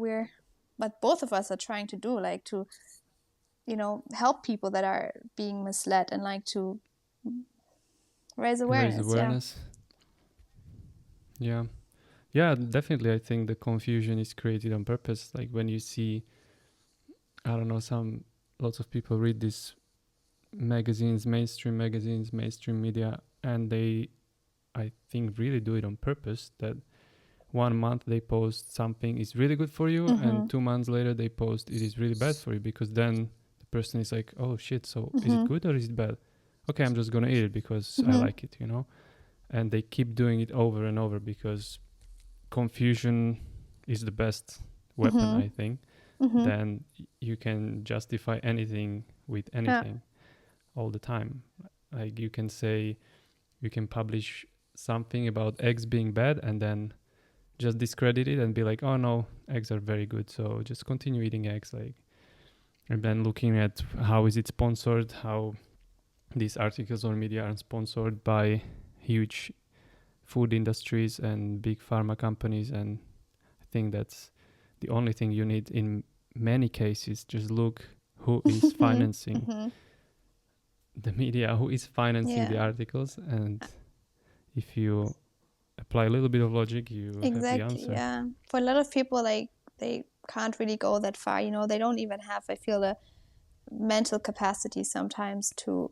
both of us are trying to do, like to, you know, help people that are being misled, and like to raise awareness. Yeah. Yeah, definitely. I think the confusion is created on purpose. Like when you see, I don't know, lots of people read these magazines, mainstream media, and they, I think, really do it on purpose. That 1 month they post something is really good for you, and 2 months later they post it is really bad for you, because then the person is like, oh shit, so is it good or is it bad? Okay, I'm just gonna eat it because I like it, you know. And they keep doing it over and over, because confusion is the best weapon, I think. Then you can justify anything with anything all the time. Like you can publish something about eggs being bad, and then just discredit it and be like, oh no, eggs are very good, so just continue eating eggs. Like, and then looking at how is it sponsored, how these articles or media are sponsored by huge food industries and big pharma companies. And I think that's the only thing you need in many cases, just look who is financing Mm-hmm. the media, who is financing the Yeah, articles, and if you apply a little bit of logic, you have the exactly. answer. Yeah, for a lot of people, like they can't really go that far. They don't even have, I feel, the mental capacity sometimes to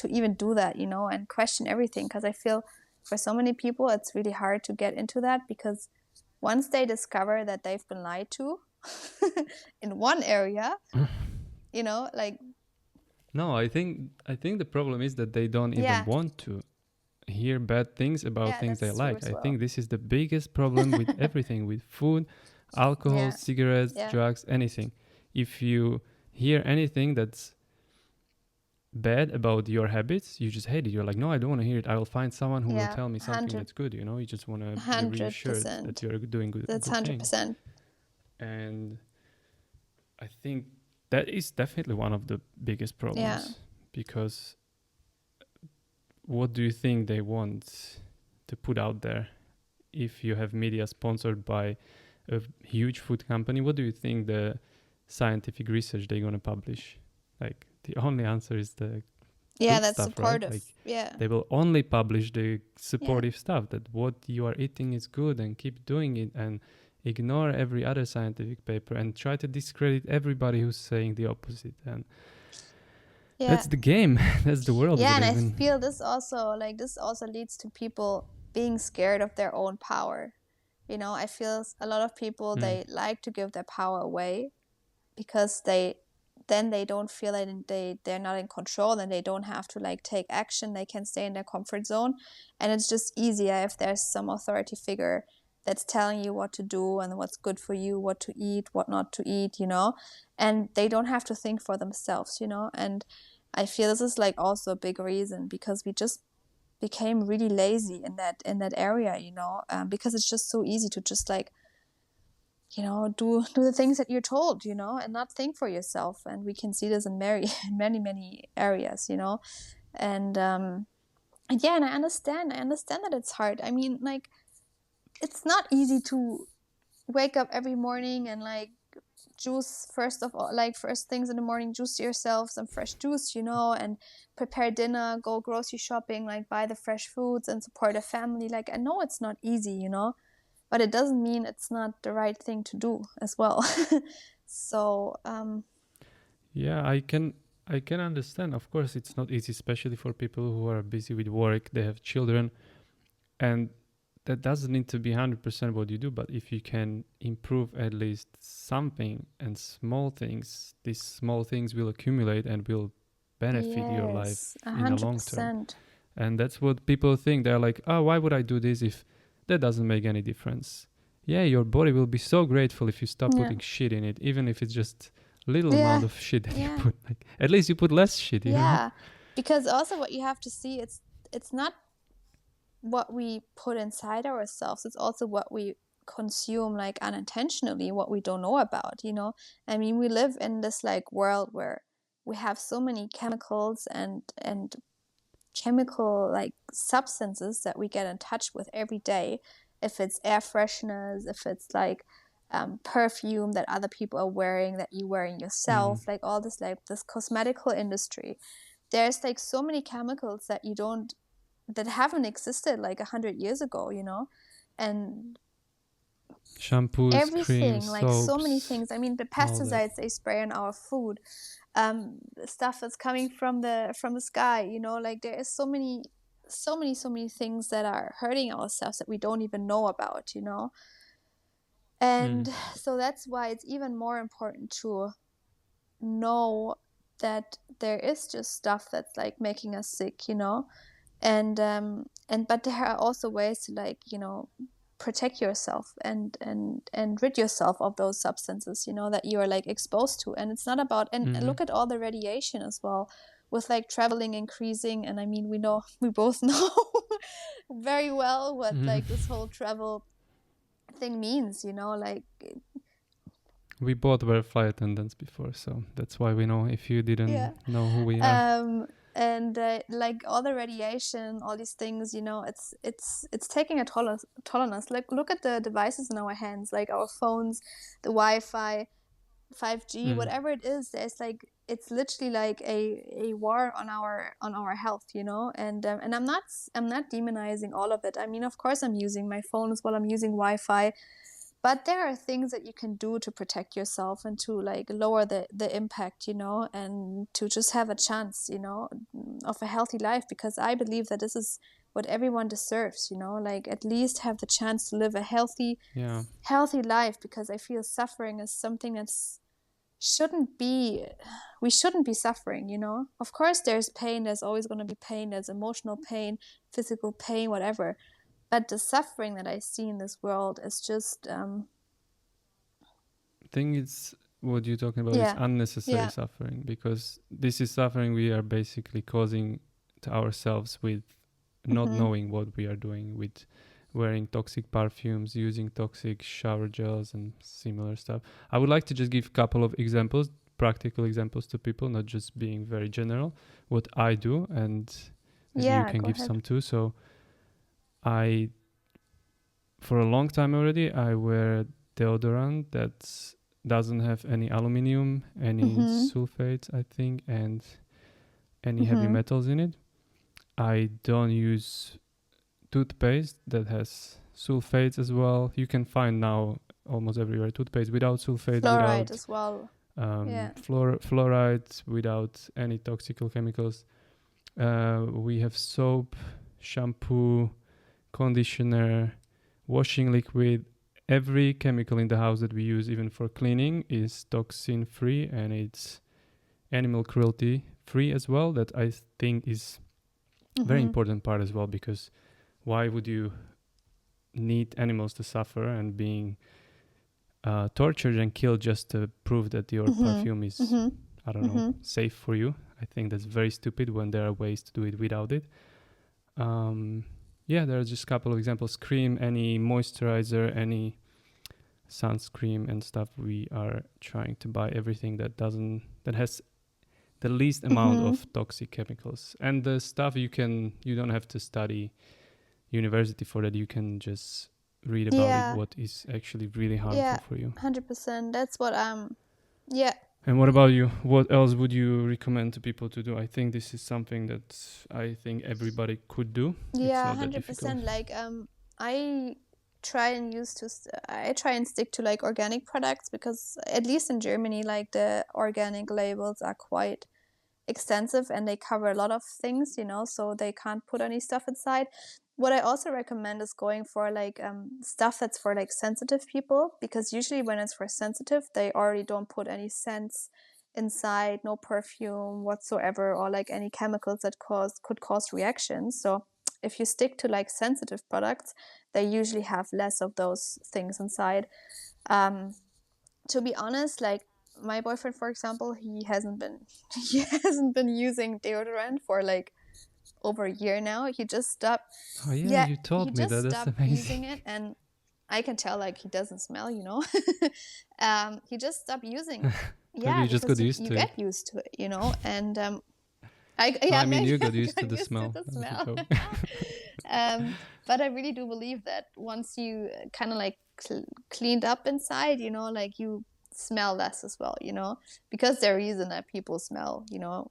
even do that, and question everything. Because I feel for so many people, it's really hard to get into that, because once they discover that they've been lied to in one area, like, No, I think the problem is that they don't even yeah, want to hear bad things about yeah, things they that's true like. as I well. think this is the biggest problem with everything, with food, alcohol, Yeah, cigarettes, yeah, drugs, anything. If you hear anything that's bad about your habits, you just hate it. You're like, no, I don't want to hear it. I will find someone who will yeah, tell me something 100, that's good. You just want to be reassured that 100%. you're doing good That's good things. 100%. And I think that is definitely one of the biggest Yeah, problems, because what do you think they want to put out there? If you have media sponsored by a huge food company, what do you think the scientific research they're going to publish? Like, the only answer is the yeah, good that's stuff, right? supportive. Like, Yeah, they will only publish the yeah, supportive stuff, that what you are eating is good and keep doing it, and ignore every other scientific paper and try to discredit everybody who's saying the opposite. And yeah, that's the game. That's the world we yeah. And I live in. feel this also leads to people being scared of their own power. I feel a lot of people, Mm. they like to give their power away, because then they don't feel like they're not in control, and they don't have to like take action. They can stay in their comfort zone, and it's just easier if there's some authority figure that's telling you what to do and what's good for you, what to eat, what not to eat, and they don't have to think for themselves. And I feel this is like also a big reason, because we just became really lazy in that area, because it's just so easy to just like, do the things that you're told, and not think for yourself. And we can see this in many areas, and yeah, and I understand that it's hard. I mean, like, it's not easy to wake up every morning and like juice, first of all, like first things in the morning, juice yourself some fresh juice, and prepare dinner, go grocery shopping, like buy the fresh foods and support a family. Like, I know it's not easy, but it doesn't mean it's not the right thing to do as well. So Yeah, I can understand. Of course, it's not easy, especially for people who are busy with work. They have children, and that doesn't need to be 100% what you do. But if you can improve at least something, and small things, these small things will accumulate and will benefit your life yes, a in the hundred long term. percent. And that's what people think. They're like, oh, why would I do this if that doesn't make any difference? Yeah, your body will be so grateful if you stop Yeah, putting shit in it, even if it's just little yeah, amount of shit that you yeah, put. Like, at least you put less shit. yeah. Because also what you have to see, it's not what we put inside ourselves, it's also what we consume, like unintentionally, what we don't know about. I mean, we live in this like world where we have so many chemicals and chemical like substances that we get in touch with every day. If it's air fresheners, if it's like perfume that other people are wearing, that you're wearing Mm. yourself, like all this, like this cosmetical industry, there's like so many chemicals that haven't existed like 100 years ago, and Shampoos, everything, creams, like so many soaps, things. I mean, the all that. pesticides they spray on our food, stuff that's coming from the sky, like there is so many things that are hurting ourselves that we don't even know about, Mm. and so that's why it's even more important to know that there is just stuff that's like making us sick, and but there are also ways to like, protect yourself and rid yourself of those substances, that you are like exposed to. And it's not about, and Mm-hmm. look at all the radiation as well, with like traveling increasing. And I mean, we both know very well what Mm-hmm. like this whole travel thing means, like, We both were flight attendants before, so that's why we know. If you didn't yeah. know who we are. And like all the radiation, all these things, it's taking a toll on us. Like, look at the devices in our hands, like our phones, the Wi-Fi. 5G, Mm. whatever it is, there's like, it's literally like a war on our health, you know. And I'm not demonizing all of it. I mean, of course I'm using my phone as well, I'm using Wi-Fi, but there are things that you can do to protect yourself and to like lower the impact, you know, and to just have a chance, you know, of a healthy life, because I believe that this is what everyone deserves, you know, like at least have the chance to live a Yeah. healthy life, because I feel suffering is something that's shouldn't be we shouldn't be suffering, you know. Of course there's pain, there's always going to be pain, there's emotional pain, physical pain, whatever, but the suffering that I see in this world is just I think it's what you're talking about is yeah, unnecessary yeah, suffering, because this is suffering we are basically causing to ourselves with not mm-hmm. knowing what we are doing, with wearing toxic perfumes, using toxic shower gels and similar stuff. I would like to just give a couple of examples, practical examples to people, not just being very general, what I do, and maybe you Yeah, can go give ahead. some too. So I, for a long time already, I wear deodorant that doesn't have any aluminum, any Mm-hmm. sulfates, I think, and any heavy Mm-hmm. metals in it. I don't use toothpaste that has sulfates as well. You can find now almost everywhere toothpaste without sulfates, Fluoride without as well. Yeah. fluoride, without any toxic chemicals. We have soap, shampoo, conditioner, washing liquid. Every chemical in the house that we use, even for cleaning, is toxin free, and it's animal cruelty free as well. That I think is a very Mm-hmm. important part as well, because why would you need animals to suffer and being tortured and killed just to prove that your Mm-hmm. perfume is, Mm-hmm. I don't know, Mm-hmm. safe for you? I think that's very stupid when there are ways to do it without it. Yeah, there are just a couple of examples. Cream, any moisturizer, any sunscreen and stuff. We are trying to buy everything that has the least amount Mm-hmm. of toxic chemicals. And the stuff you don't have to study university for that. You can just read about it, Yeah. what is actually really harmful Yeah. for you. 100%. That's what yeah. And what about you? What else would you recommend to people to do? I think this is something that I think everybody could do. It's Yeah, not that difficult. 100%. Like I I try and stick to like organic products, because at least in Germany, like the organic labels are quite extensive and they cover a lot of things, you know, so they can't put any stuff inside. What I also recommend is going for like stuff that's for like sensitive people, because usually when it's for sensitive, they already don't put any scents inside, no perfume whatsoever, or like any chemicals that could cause reactions. So if you stick to like sensitive products, they usually have less of those things inside. Um, to be honest, like my boyfriend, for example, he hasn't been using deodorant for like over a year now. He just stopped. Oh yeah, Yeah, you he told me just that. That's stopped amazing. using it, and I can tell like he doesn't smell, you know. He just stopped using. Maybe Yeah, you just because got you, used you to it. get used to it, you know, and I No, yeah, I mean maybe you got I used to got the used to smell. the That was a smell. joke. But I really do believe that once you kind of like cleaned up inside, you know, like you smell less as well, you know, because there is reason that people smell, you know,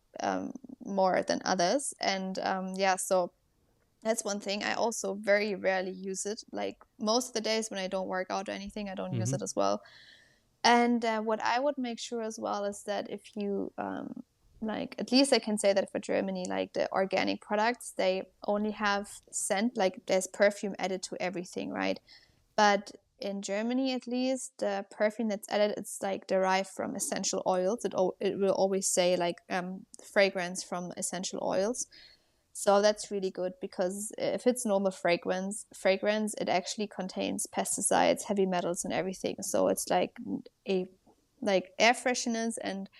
more than others. And yeah, so that's one thing. I also very rarely use it. Like most of the days when I don't work out or anything, I don't use Mm-hmm. it as well. And what I would make sure as well is that if you like, at least I can say that for Germany, like the organic products, they only have scent, like there's perfume added to everything, right? But in Germany, at least, the perfume that's added, it's like derived from essential oils. It will always say like fragrance from essential oils. So that's really good, because if it's normal fragrance, it actually contains pesticides, heavy metals, and everything. So it's a like air fresheners and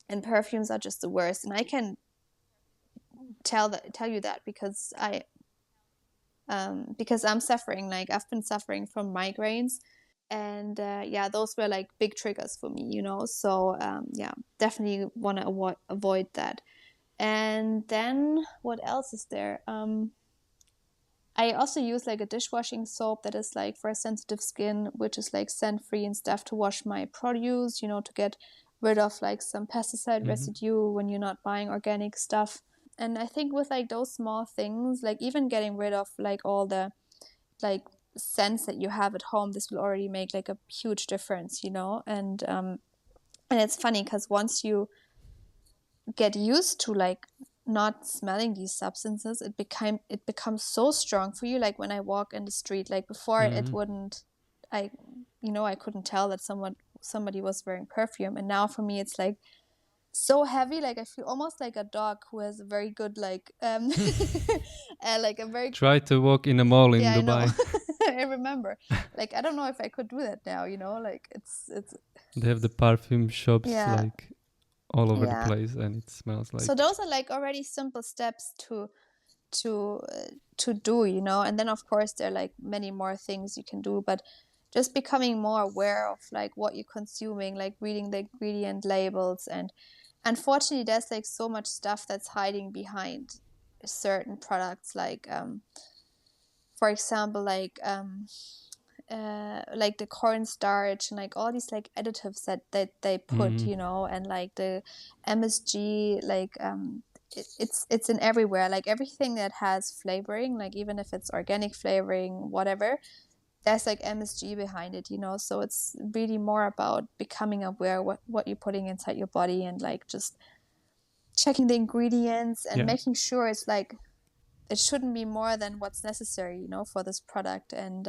and perfumes are just the worst. And I can tell you that because I'm suffering. Like I've been suffering from migraines, and yeah, those were like big triggers for me, you know. So yeah, definitely want to avoid that. And then what else is there? I also use like a dishwashing soap that is like for sensitive skin, which is like scent free and stuff to wash my produce, you know, to get rid of like some pesticide residue when you're not buying organic stuff. And I think with like those small things, like even getting rid of like all the like scents that you have at home, this will already make like a huge difference, you know. And it's funny because once you get used to like not smelling these substances, it becomes so strong for you. Like when I walk in the street, like before it wouldn't, I I couldn't tell that somebody was wearing perfume, and now for me it's like so heavy. Like I feel almost like a dog who has a very good like like a very Try to walk in a mall in yeah, I know. Dubai. I remember. Like I don't know if I could do that now, you know, like it's They have the perfume shops yeah. like all over the Yeah. place, and it smells like. So those are like already simple steps to do, you know. And then of course there are like many more things you can do, but just becoming more aware of like what you're consuming, like reading the ingredient labels. And unfortunately there's like so much stuff that's hiding behind certain products, like for example like the cornstarch and like all these like additives that they put, you know, and like the MSG, like it's in everywhere, like everything that has flavoring, like even if it's organic flavoring, whatever, there's like MSG behind it, you know. So it's really more about becoming aware what you're putting inside your body, and like just checking the ingredients and making sure it's like it shouldn't be more than what's necessary, you know, for this product. And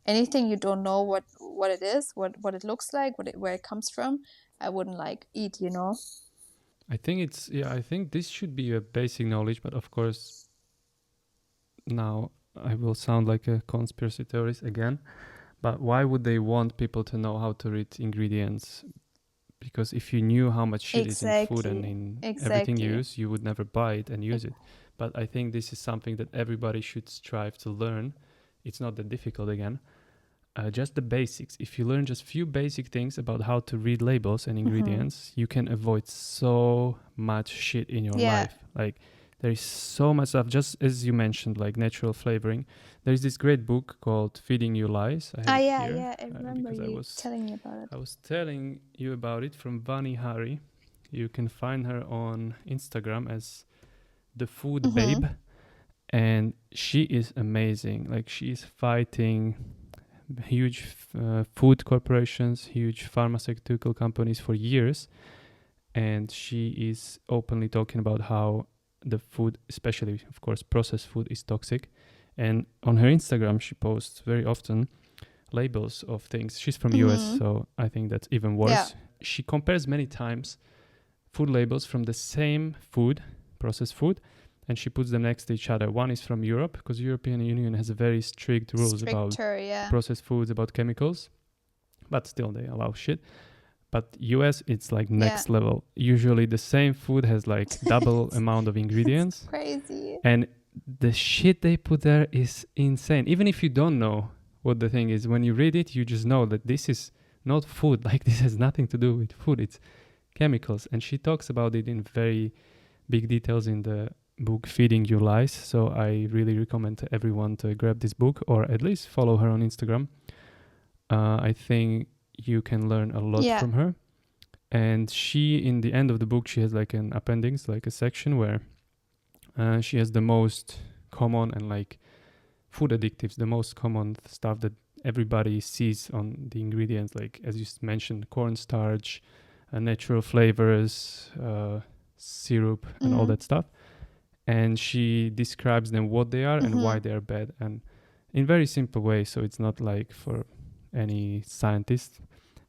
anything you don't know what it is, what it looks like, where it comes from, I wouldn't like eat, you know. I think I think this should be a basic knowledge, but of course now I will sound like a conspiracy theorist again. But why would they want people to know how to read ingredients? Because if you knew how much shit is in food and in everything you use, you would never buy it and use it. But I think this is something that everybody should strive to learn. It's not that difficult again. Just the basics. If you learn just few basic things about how to read labels and ingredients, you can avoid so much shit in your life. Like there is so much stuff, just as you mentioned, like natural flavoring. There's this great book called Feeding You Lies. I have it here, I remember you telling me about it. I was telling you about it, from Vani Hari. You can find her on Instagram as The Food Babe. And she is amazing. Like she is fighting huge food corporations, huge pharmaceutical companies for years. And she is openly talking about how the food, especially, of course, processed food, is toxic. And on her Instagram, she posts very often labels of things. She's from US, so I think that's even worse. Yeah. She compares many times food labels from the same food, processed food, and she puts them next to each other. One is from Europe, because the European Union has very strict rules about processed foods, about chemicals, but still they allow shit. But US, it's like next level. Usually the same food has like double amount of ingredients. It's crazy. And the shit they put there is insane. Even if you don't know what the thing is, when you read it, you just know that this is not food. Like this has nothing to do with food. It's chemicals. And she talks about it in very big details in the book Feeding You Lies. So I really recommend to everyone to grab this book, or at least follow her on Instagram. I think you can learn a lot from her. And she, in the end of the book, she has like an appendix, like a section where she has the most common and like food additives, the most common stuff that everybody sees on the ingredients, like as you mentioned, cornstarch, natural flavors, syrup, and all that stuff. And she describes them, what they are and why they are bad, and in very simple way, so it's not like for any scientist.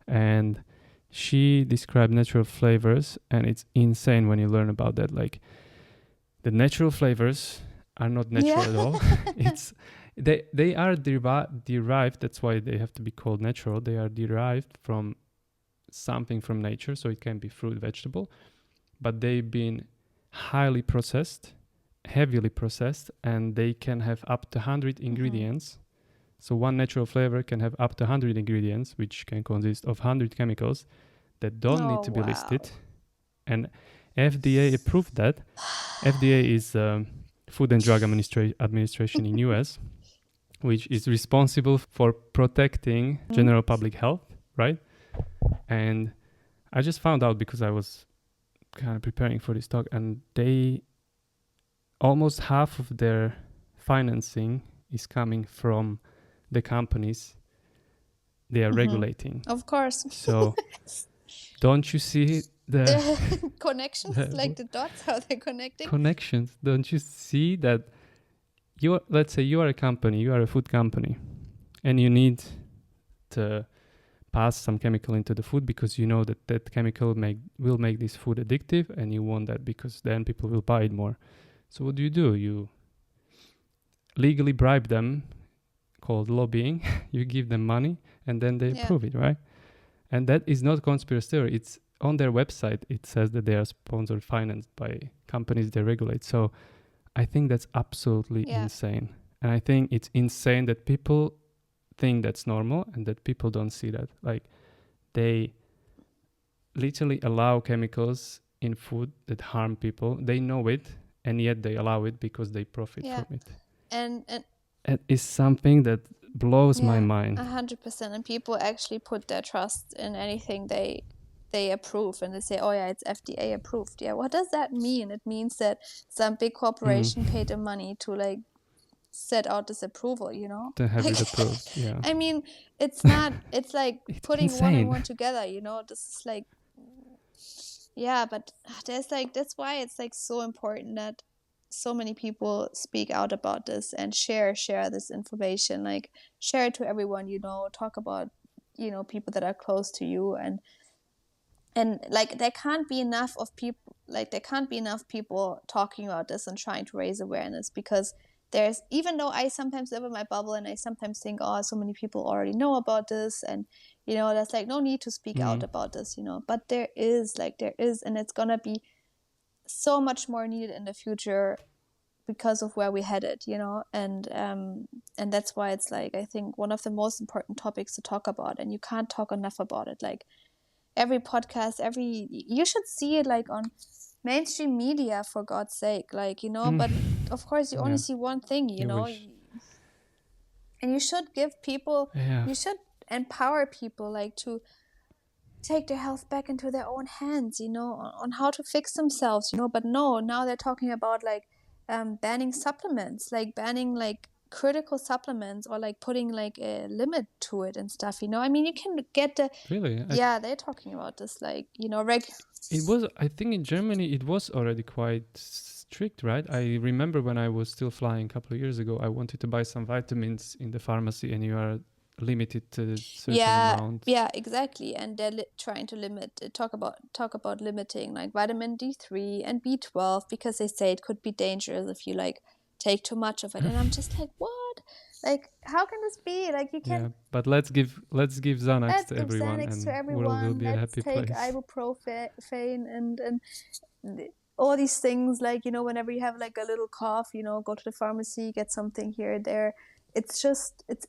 And she described natural flavors, and it's insane when you learn about that. Like the natural flavors are not natural at all. It's they are derived. That's why they have to be called natural. They are derived from something from nature, so it can be fruit, vegetable, but they've been highly processed, heavily processed, and they can have up to 100 ingredients. So one natural flavor can have up to 100 ingredients, which can consist of 100 chemicals that don't need to be listed. And FDA approved that. FDA is Food and Drug Administration in US, which is responsible for protecting general public health, right? And I just found out because I was kind of preparing for this talk, and they almost half of their financing is coming from the companies they are regulating. Of course. So don't you see the connections, like the dots, how they're connecting? Connections. Don't you see that let's say you are a company, you are a food company, and you need to pass some chemical into the food because you know that chemical will make this food addictive, and you want that because then people will buy it more. So what do? You legally bribe them, called lobbying. You give them money, and then they approve it, right? And that is not conspiracy theory. It's on their website. It says that they are sponsored, financed by companies they regulate. So I think that's absolutely insane. And I think it's insane that people think that's normal and that people don't see that. Like, they literally allow chemicals in food that harm people. They know it, and yet they allow it because they profit from it. And it is something that blows my mind. 100%. And people actually put their trust in anything they approve, and they say, oh yeah, it's FDA approved. Yeah, what does that mean? It means that some big corporation paid them money to like set out this approval, you know, to have it approved. Yeah, I mean, it's not, it's like it's putting insane. one and one together, you know. This is like, but there's like, that's why it's like so important that so many people speak out about this and share this information, like share it to everyone, you know, talk about, you know, people that are close to you, and like there can't be enough people talking about this and trying to raise awareness, because there's, even though I sometimes live in my bubble and I sometimes think, oh, so many people already know about this, and you know, there's like no need to speak out about this, you know, but there is, and it's gonna be so much more needed in the future because of where we headed, you know, and that's why it's like, I think one of the most important topics to talk about, and you can't talk enough about it. Like every podcast, you should see it like on mainstream media, for God's sake, like, you know, but of course you only see one thing, you know, and you should give people, you should empower people, like to take their health back into their own hands, you know, on how to fix themselves, you know. But no, now they're talking about like banning supplements, like banning like critical supplements, or like putting like a limit to it and stuff, you know. I mean, you can get the they're talking about this, like, you know, it was, I think in Germany it was already quite strict, right? I remember when I was still flying a couple of years ago, I wanted to buy some vitamins in the pharmacy, and you are limited to a certain amount. Yeah, exactly. And they're trying to talk about limiting like vitamin D3 and B12, because they say it could be dangerous if you like take too much of it. And I'm just like, what? Like, how can this be? Like, you can. Yeah, but let's give Xanax to everyone, and world will be a happy place. Let's take ibuprofen and all these things. Like, you know, whenever you have like a little cough, you know, go to the pharmacy, get something here or there. It's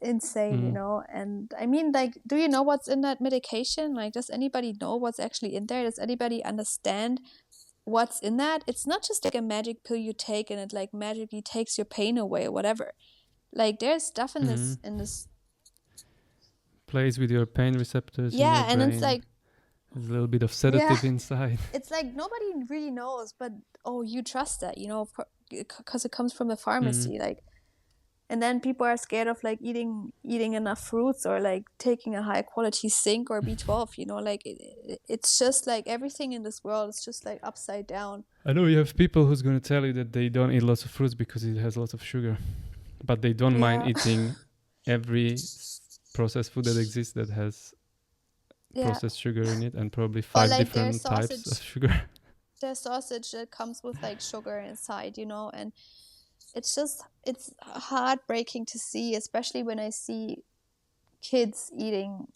insane, you know. And I mean, like, do you know what's in that medication? Like, does anybody know what's actually in there? Does anybody understand what's in that? It's not just like a magic pill you take and it like magically takes your pain away or whatever. Like, there's stuff in this plays with your pain receptors. Yeah, in your brain. It's like there's a little bit of sedative inside. It's like nobody really knows, but you trust that, you know, because it comes from the pharmacy, like. And then people are scared of like eating enough fruits, or like taking a high quality zinc or B12, you know, like it's just like everything in this world is just like upside down. I know you have people who's going to tell you that they don't eat lots of fruits because it has lots of sugar, but they don't mind eating every processed food that exists that has processed sugar in it, and probably 5 like different types of sugar. There's sausage that comes with like sugar inside, you know, and it's heartbreaking to see, especially when I see kids eating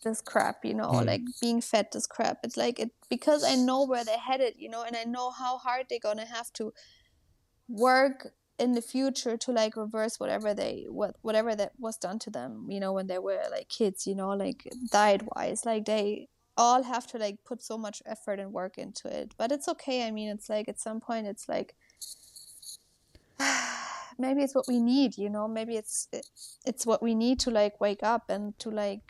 this crap, you know, like being fed this crap. It's like because I know where they're headed, you know, and I know how hard they're gonna have to work in the future to like reverse whatever that was done to them, you know, when they were like kids, you know, like diet wise, like they all have to like put so much effort and work into it. But it's okay. I mean, it's like at some point it's like maybe it's what we need, maybe it's what we need to like wake up and to like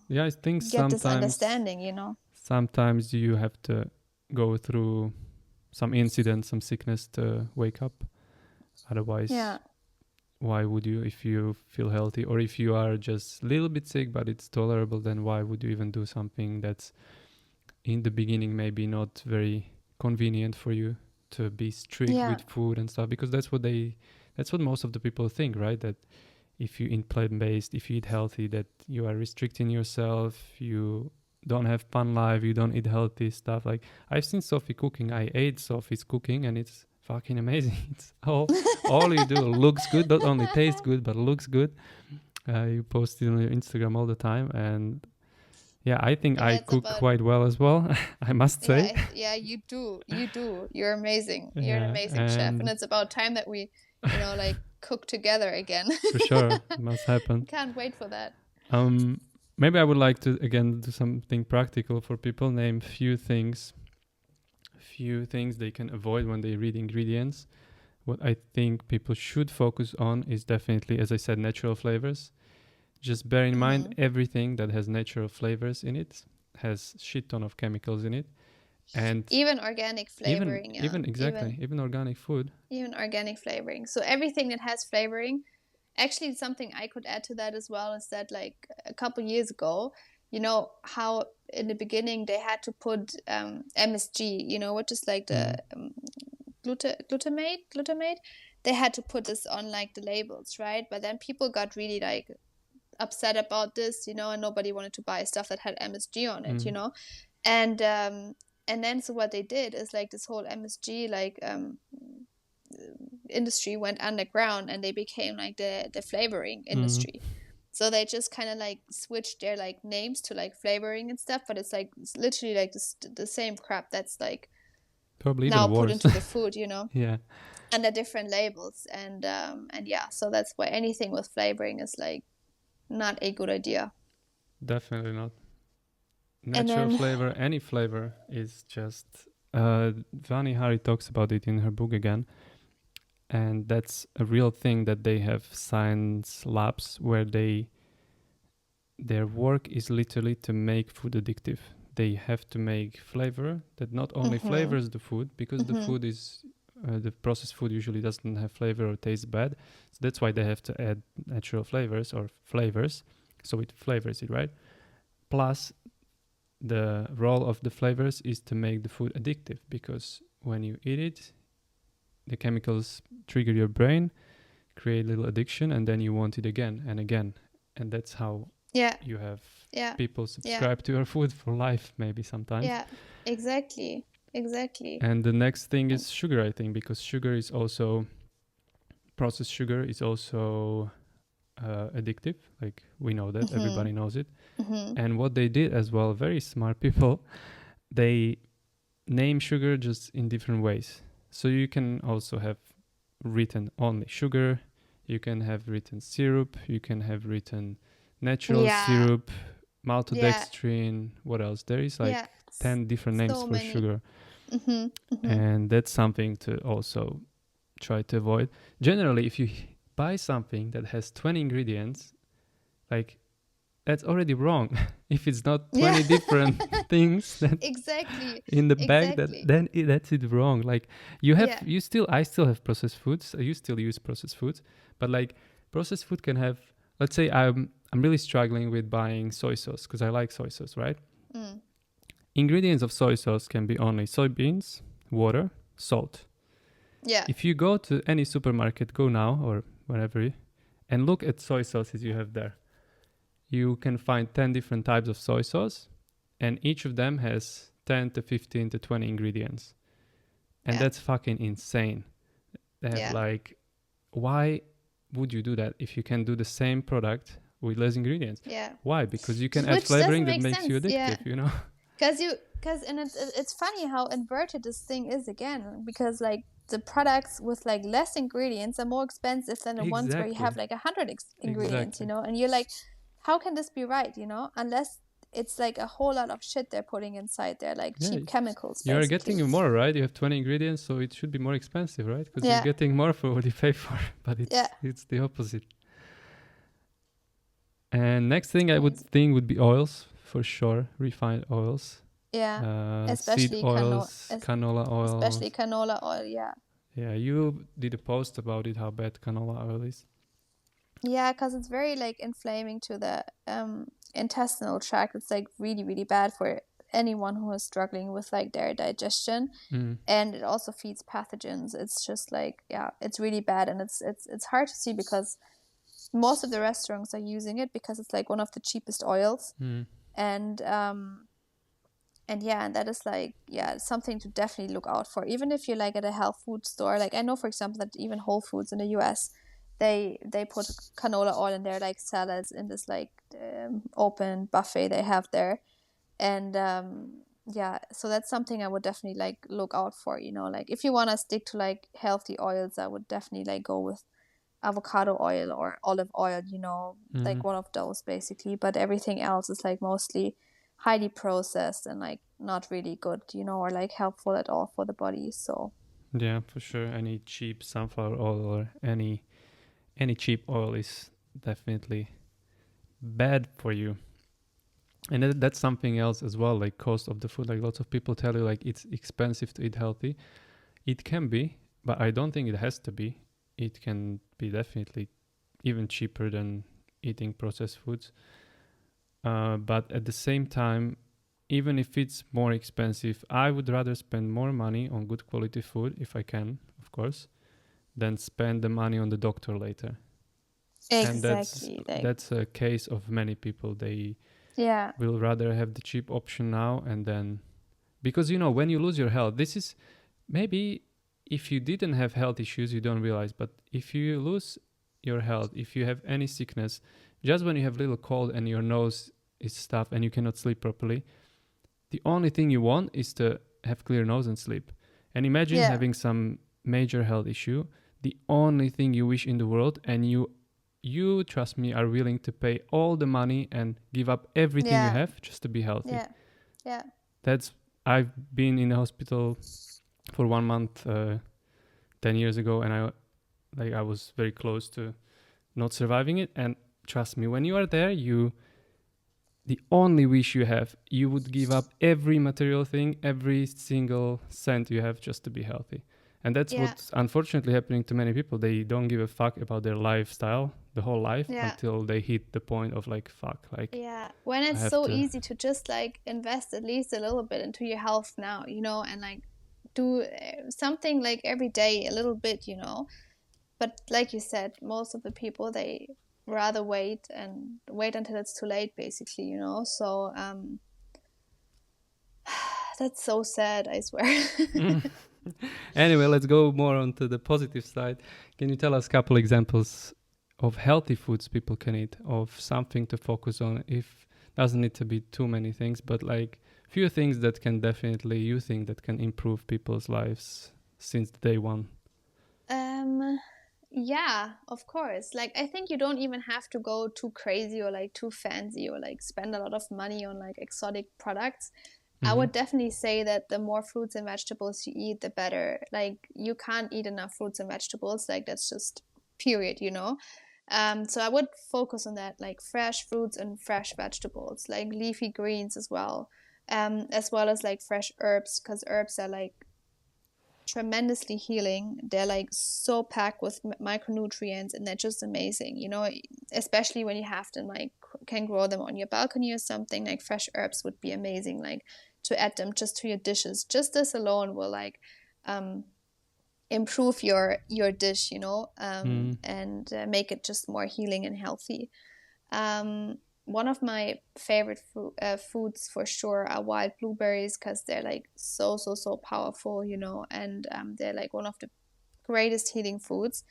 Yeah, I think get this understanding, sometimes you have to go through some incident, some sickness to wake up. Otherwise, why would you, if you feel healthy, or if you are just a little bit sick but it's tolerable, then why would you even do something that's in the beginning maybe not very convenient for you, to be strict with food and stuff? Because that's what most of the people think, right? That if you eat plant-based, if you eat healthy, that you are restricting yourself, you don't have fun life, you don't eat healthy stuff. Like, I've seen Sophie cooking, I ate Sophie's cooking, and it's fucking amazing. It's all you do looks good, not only tastes good but looks good. You post it on your Instagram all the time, and I think I cook quite well as well. I must say. Yeah, you do. You're amazing. You're an amazing chef, and it's about time that we like cook together again. For sure, it must happen. Can't wait for that. Maybe I would like to again do something practical for people. Name few things they can avoid when they read ingredients. What I think people should focus on is definitely, as I said, natural flavors. Just bear in mind, everything that has natural flavors in it has shit ton of chemicals in it. And even organic flavoring. Even organic food. Even organic flavoring. So everything that has flavoring, actually something I could add to that as well is that like a couple years ago, how in the beginning they had to put MSG, which is like the glutamate. They had to put this on like the labels, right? But then people got really like upset about this, and nobody wanted to buy stuff that had MSG on it, and then so what they did is like this whole MSG like industry went underground, and they became like the flavoring industry. So they just kind of like switched their like names to like flavoring and stuff, but it's literally like the same crap that's like probably now put into the food, Yeah. under different labels, and so that's why anything with flavoring is like not a good idea. Definitely not. Natural flavor, any flavor is just Vani Hari talks about it in her book again, and that's a real thing, that they have science labs where their work is literally to make food addictive. They have to make flavor that not only flavors the food, because the food is the processed food usually doesn't have flavor or tastes bad, so that's why they have to add natural flavors or flavors, so it flavors it, right? Plus, the role of the flavors is to make the food addictive, because when you eat it, the chemicals trigger your brain, create a little addiction, and then you want it again and again, and that's how you have people subscribe to your food for life, maybe sometimes. Yeah, exactly. And the next thing is sugar, I think, because processed sugar is also addictive. Like, we know that, everybody knows it. And what they did as well, very smart people, they name sugar just in different ways. So you can also have written only sugar, you can have written syrup, you can have written natural syrup, maltodextrin, what else? There is like 10 different names for sugar. And that's something to also try to avoid. Generally, if you buy something that has 20 ingredients, like, that's already wrong. If it's not 20 different things that in the bag, that's it wrong. Like, I still have processed foods. You still use processed foods, but like, processed food can have, let's say I'm really struggling with buying soy sauce because I like soy sauce, right? Ingredients of soy sauce can be only soybeans, water, salt. Yeah. If you go to any supermarket, go now or wherever, and look at soy sauces you have there, you can find 10 different types of soy sauce, and each of them has 10 to 15 to 20 ingredients. And that's fucking insane. They have like, why would you do that if you can do the same product with less ingredients? Yeah. Why? Because you can add flavoring that makes you addictive, Because it's funny how inverted this thing is again, because like the products with like less ingredients are more expensive than the ones where you have like 100 ingredients, and you're like, how can this be right? Unless it's like a whole lot of shit they're putting inside there, like Yeah, cheap chemicals, you are basically. getting more, right? You have 20 ingredients, so it should be more expensive, right? Because you're Yeah, getting more for what you pay for, but yeah, it's the opposite. And next thing I would amazing. think would be oils, for sure, refined oils, Yeah, seed especially oils, canola especially oils. canola oil. Yeah. Yeah, you did a post about it, how bad canola oil is. Yeah, because it's very like inflaming to the intestinal tract. It's like really, really bad for anyone who is struggling with like their digestion, Mm. and it also feeds pathogens. It's just like, yeah, it's really bad, and it's hard to see because most of the restaurants are using it because it's like one of the cheapest oils, Mm. and yeah, and that is like, yeah, something to definitely look out for. Even if you're like at a health food store, like I know, for example, that even Whole Foods in the US, they put canola oil in their like salads in this like open buffet they have there, and yeah, so that's something I would definitely like look out for. You know, like if you want to stick to like healthy oils, I would definitely like go with avocado oil or olive oil, you know, Mm. like one of those basically. But everything else is like mostly highly processed and like not really good, you know, or like helpful at all for the body. So Yeah, for sure. Any cheap sunflower oil or any cheap oil is definitely bad for you. And that's something else as well, like cost of the food. Like lots of people tell you like it's expensive to eat healthy. It can be, but I don't think it has to be. It can be definitely even cheaper than eating processed foods. But at the same time, even if it's more expensive, I would rather spend more money on good quality food, if I can, of course, than spend the money on the doctor later. And exactly, like that's a case of many people. They yeah, will rather have the cheap option now, and then, because you know, when you lose your health, this is maybe, if you didn't have health issues you don't realize, but if you lose your health, if you have any sickness, just when you have little cold and your nose is stuffed and you cannot sleep properly, the only thing you want is to have clear nose and sleep. And imagine yeah, having some major health issue, the only thing you wish in the world, and you trust me, are willing to pay all the money and give up everything you yeah, have just to be healthy. yeah, yeah, That's I've been in the hospital for 1 month 10 years ago, and I was very close to not surviving it. And trust me, when you are there, the only wish you have, you would give up every material thing, every single cent you have just to be healthy. And that's yeah, what's unfortunately happening to many people. They don't give a fuck about their lifestyle the whole life yeah. until they hit the point of like, fuck, like Yeah, when I it's have so to. easy to just like invest at least a little bit into your health now, you know, and like do something like every day a little bit, you know. But like you said, most of the people they rather wait until it's too late, basically, you know. So that's so sad, I swear. Anyway, let's go more onto the positive side. Can you tell us a couple examples of healthy foods people can eat, of something to focus on? If doesn't need to be too many things, but like few things that can definitely, you think, that can improve people's lives since day one. Um, yeah, of course. Like I think you don't even have to go too crazy or like too fancy or like spend a lot of money on like exotic products. I Mm-hmm. would definitely say that the more fruits and vegetables you eat, the better. Like you can't eat enough fruits and vegetables. Like that's just period, you know. So I would focus on that, like fresh fruits and fresh vegetables, like leafy greens as well as like fresh herbs, because herbs are like tremendously healing. They're like so packed with micronutrients, and they're just amazing. You know, especially when you have them like can grow them on your balcony or something. Like fresh herbs would be amazing. Like to add them just to your dishes. Just this alone will like um, improve your dish. You know, Mm. and make it just more healing and healthy. One of my favorite foods for sure are wild blueberries because they're like so powerful, you know, and they're like one of the greatest healing foods.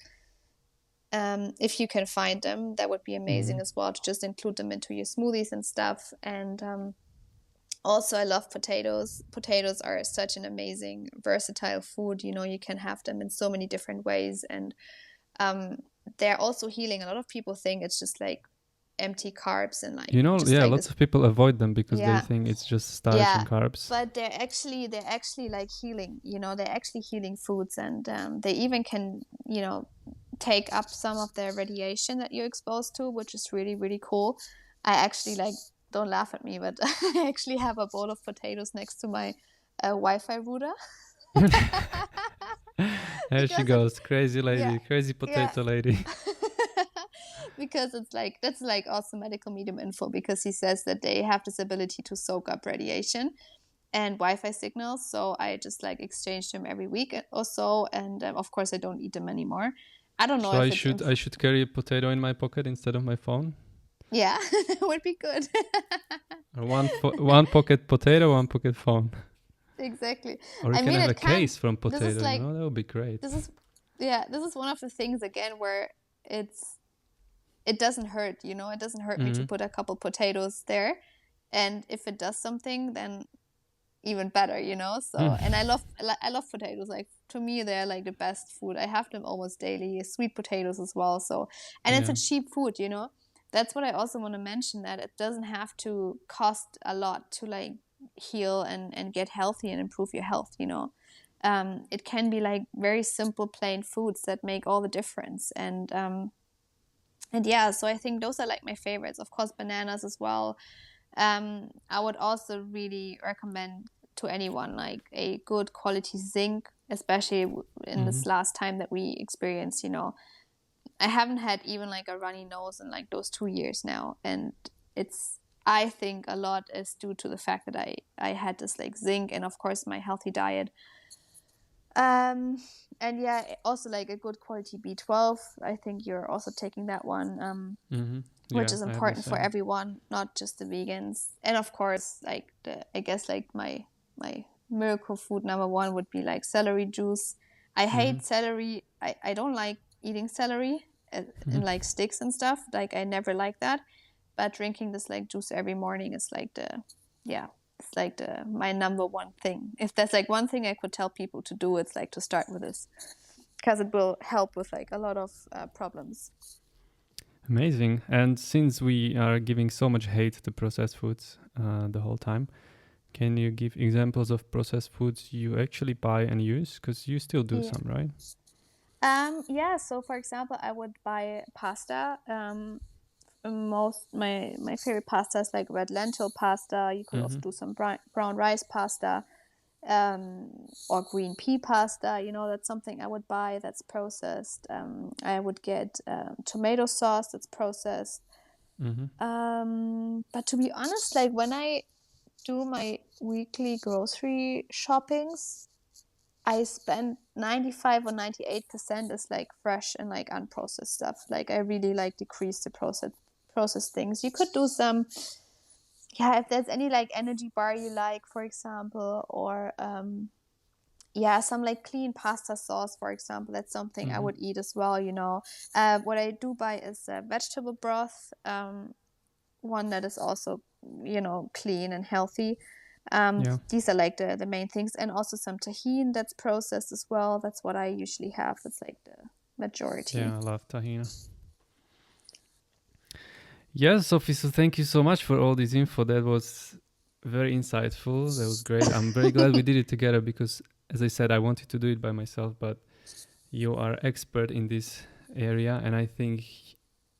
If you can find them, that would be amazing Mm. as well to just include them into your smoothies and stuff. And also, I love potatoes. Potatoes are such an amazing, versatile food. You know, you can have them in so many different ways, and um, they're also healing. A lot of people think it's just like empty carbs and like lots of people avoid them because they think it's just starch and carbs. But they're actually like healing. They're actually healing foods, and they even can take up some of the radiation that you're exposed to, which is really, really cool. I actually like, don't laugh at me, but I actually have a bowl of potatoes next to my Wi-Fi router. There she goes, crazy lady, crazy potato lady. Because that's like also medical medium info, because he says that they have this ability to soak up radiation and Wi-Fi signals. So I just like exchange them every week or so, and of course I don't eat them anymore. I don't know. So I should carry a potato in my pocket instead of my phone. Yeah, would be good. One pocket potato, one pocket phone. Exactly. Or you can have a case from potato. That would be great. This is one of the things again where it doesn't hurt. It doesn't hurt me to put a couple potatoes there, and if it does something, then even better. So and I love potatoes. Like, to me, they're like the best food. I have them almost daily. Sweet potatoes as well. So, and it's a cheap food. That's what I also want to mention, that it doesn't have to cost a lot to like heal and get healthy and improve your health. It can be like very simple plain foods that make all the difference. And yeah, so I think those are like my favorites. Of course, bananas as well. I would also really recommend to anyone like a good quality zinc, especially in this last time that we experienced. I haven't had even like a runny nose in like those 2 years now, and I think a lot is due to the fact that I had this like zinc, and of course my healthy diet. And yeah, also like a good quality B12. I think you're also taking that one, which is important for everyone, not just the vegans. And of course, like I guess like my miracle food number one would be like celery juice. I hate celery. I don't like eating celery in like sticks and stuff. Like, I never like that. But drinking this like juice every morning is like my number one thing. If there's like one thing I could tell people to do, it's like to start with this, because it will help with like a lot of problems. Amazing. And since we are giving so much hate to processed foods the whole time, can you give examples of processed foods you actually buy and use? Because you still do some, right? Yeah. So for example, I would buy pasta. My favorite pasta is like red lentil pasta. You could also do some brown rice pasta, or green pea pasta. That's something I would buy that's processed. I would get tomato sauce that's processed. But to be honest, like when I do my weekly grocery shoppings, I spend 95 or 98% is like fresh and like unprocessed stuff. Like, I really like decrease the processed things. You could do some, if there's any like energy bar you like, for example, or some like clean pasta sauce, for example. That's something I would eat as well. What I do buy is vegetable broth, one that is also clean and healthy. These are like the main things, and also some tahini that's processed as well. That's what I usually have. That's like the majority. I love tahini. Yes, Sophie, so thank you so much for all this info. That was very insightful. That was great. I'm very glad we did it together, because, as I said, I wanted to do it by myself, but you are expert in this area, and I think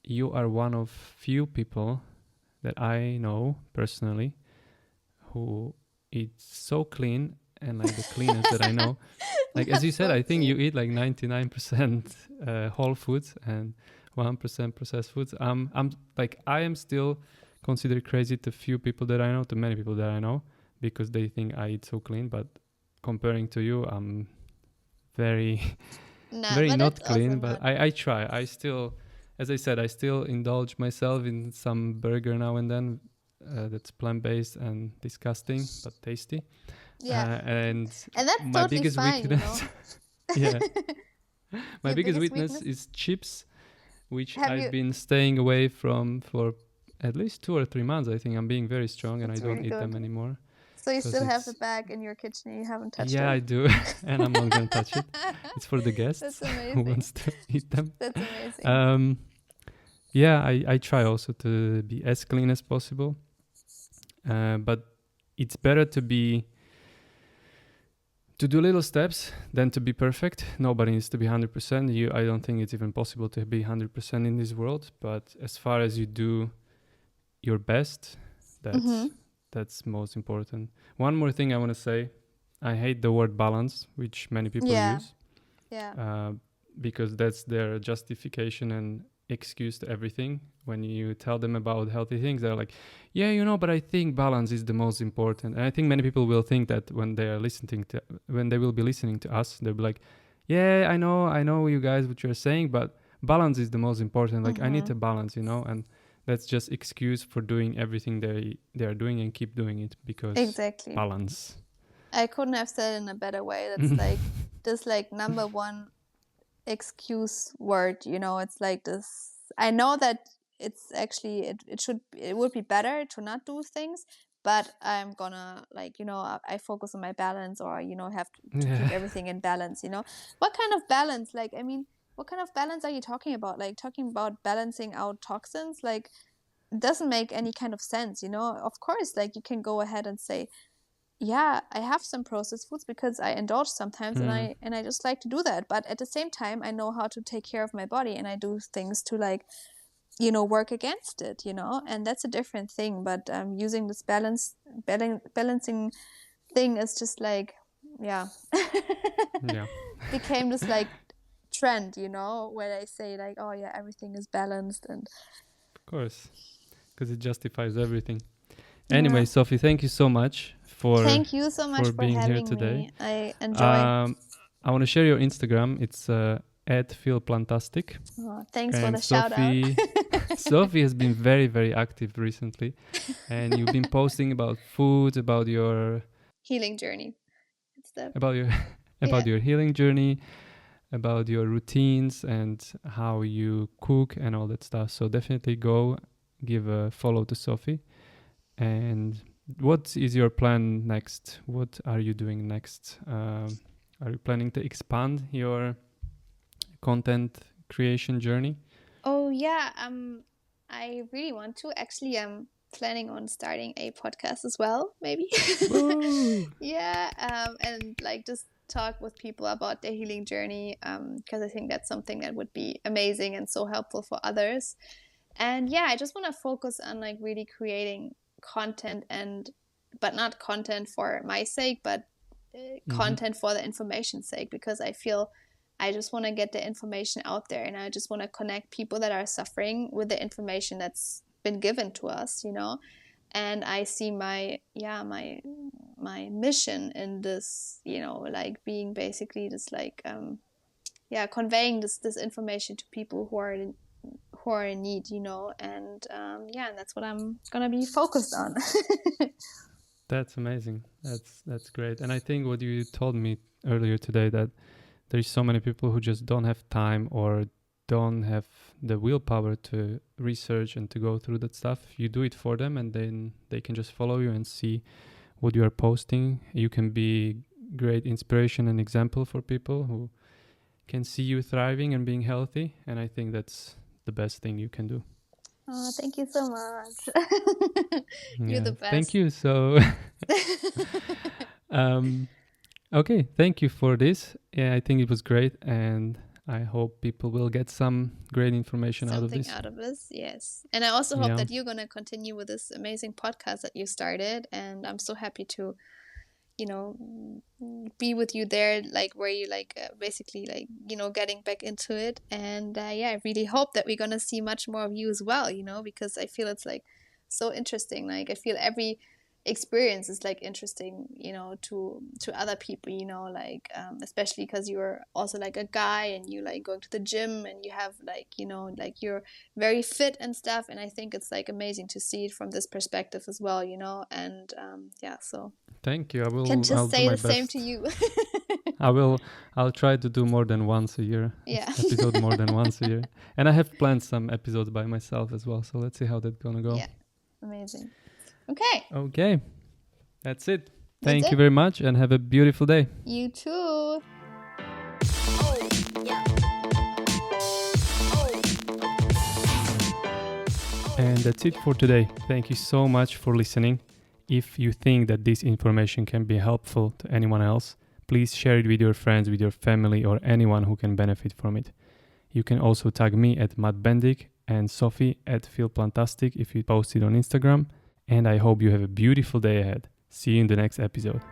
you are one of few people that I know personally who eat so clean, and like the cleanest that I know. Like, as you said, I think you eat like 99% whole foods and 1% processed foods. I am still considered crazy to few people that I know, to many people that I know, because they think I eat so clean. But comparing to you, I'm very not clean. But I try. I still, as I said, I still indulge myself in some burger now and then. That's plant-based and disgusting but tasty. And that's my totally biggest fine, weakness, my biggest weakness is chips, which I've been staying away from for at least 2 or 3 months. I think I'm being very strong, and I don't eat them anymore. So you still have the bag in your kitchen and you haven't touched it? Yeah, I do. And I'm not going to touch it. It's for the guests who wants to eat them. That's amazing. yeah, I try also to be as clean as possible. But it's better to do little steps than to be perfect. Nobody needs to be 100%. I don't think it's even possible to be 100% in this world. But as far as you do your best, that's most important. One more thing I want to say. I hate the word balance, which many people use. Yeah. Because that's their justification and excuse to everything. When you tell them about healthy things, they're like, yeah, but I think balance is the most important. And I think many people will think that when they will be listening to us, they'll be like, yeah, I know you guys what you're saying, but balance is the most important. Like I need a balance, and that's just excuse for doing everything they are doing and keep doing it because Exactly. balance. I couldn't have said it in a better way. That's like this like number one excuse word, it's like this. I know that it's actually it would be better to not do things, but I'm gonna I focus on my balance, or have to keep everything in balance. What kind of balance? Like, I mean, what kind of balance are you talking about? Like, talking about balancing out toxins, like, doesn't make any kind of sense. Of course, like, you can go ahead and say, yeah, I have some processed foods because I indulge sometimes, and I just like to do that. But at the same time, I know how to take care of my body, and I do things to work against it, and that's a different thing. But using this balancing thing is just like, yeah, became this like trend, where I say like, oh yeah, everything is balanced, and of course, because it justifies everything. Anyway, Sophie, thank you so much for being here today. Me. I enjoy. I want to share your Instagram. It's @feelplantastic. Oh, thanks for the shout out. Sophie has been very, very active recently, and you've been posting about food, about your healing journey, about your healing journey, about your routines and how you cook and all that stuff. So definitely go give a follow to Sophie. And what is your plan next? What are you doing next? Are you planning to expand your content creation journey? Oh yeah, I really want to. Actually, I'm planning on starting a podcast as well, maybe. Yeah, and like just talk with people about their healing journey, because I think that's something that would be amazing and so helpful for others. And yeah, I just want to focus on like really creating content, but not content for my sake, but content for the information's sake, because I feel I just want to get the information out there, and I just want to connect people that are suffering with the information that's been given to us, and I see my mission in this, like being basically just like conveying this information to people who are in need, and and that's what I'm gonna be focused on. That's amazing. That's great. And I think what you told me earlier today, that there's so many people who just don't have time or don't have the willpower to research and to go through that stuff. You do it for them, and then they can just follow you and see what you are posting. You can be great inspiration and example for people who can see you thriving and being healthy. And I think that's the best thing you can do. Oh, thank you so much. You're the best. Thank you. So, okay, thank you for this. Yeah, I think it was great, and I hope people will get some great information out of this. Yes. And I also hope that you're going to continue with this amazing podcast that you started, and I'm so happy to be with you there, like where you basically like getting back into it. And I really hope that we're gonna see much more of you as well, because I feel it's like so interesting. Like, I feel every experience is like interesting, to other people, like especially because you're also like a guy, and you like going to the gym, and you have like like you're very fit and stuff, and I think it's like amazing to see it from this perspective as well, and so thank you. I'll say the same to you. I'll try to do more than once a year. Yeah. Episode more than once a year. And I have planned some episodes by myself as well, so let's see how that's gonna go. Yeah, amazing. Okay, that's it. Thank you very much, and have a beautiful day. You too. that's it for today. Thank you so much for listening. If you think that this information can be helpful to anyone else, please share it with your friends, with your family, or anyone who can benefit from it. You can also tag me at Matt Bendick and Sophie at feelplantastic if you post it on Instagram. And I hope you have a beautiful day ahead. See you in the next episode.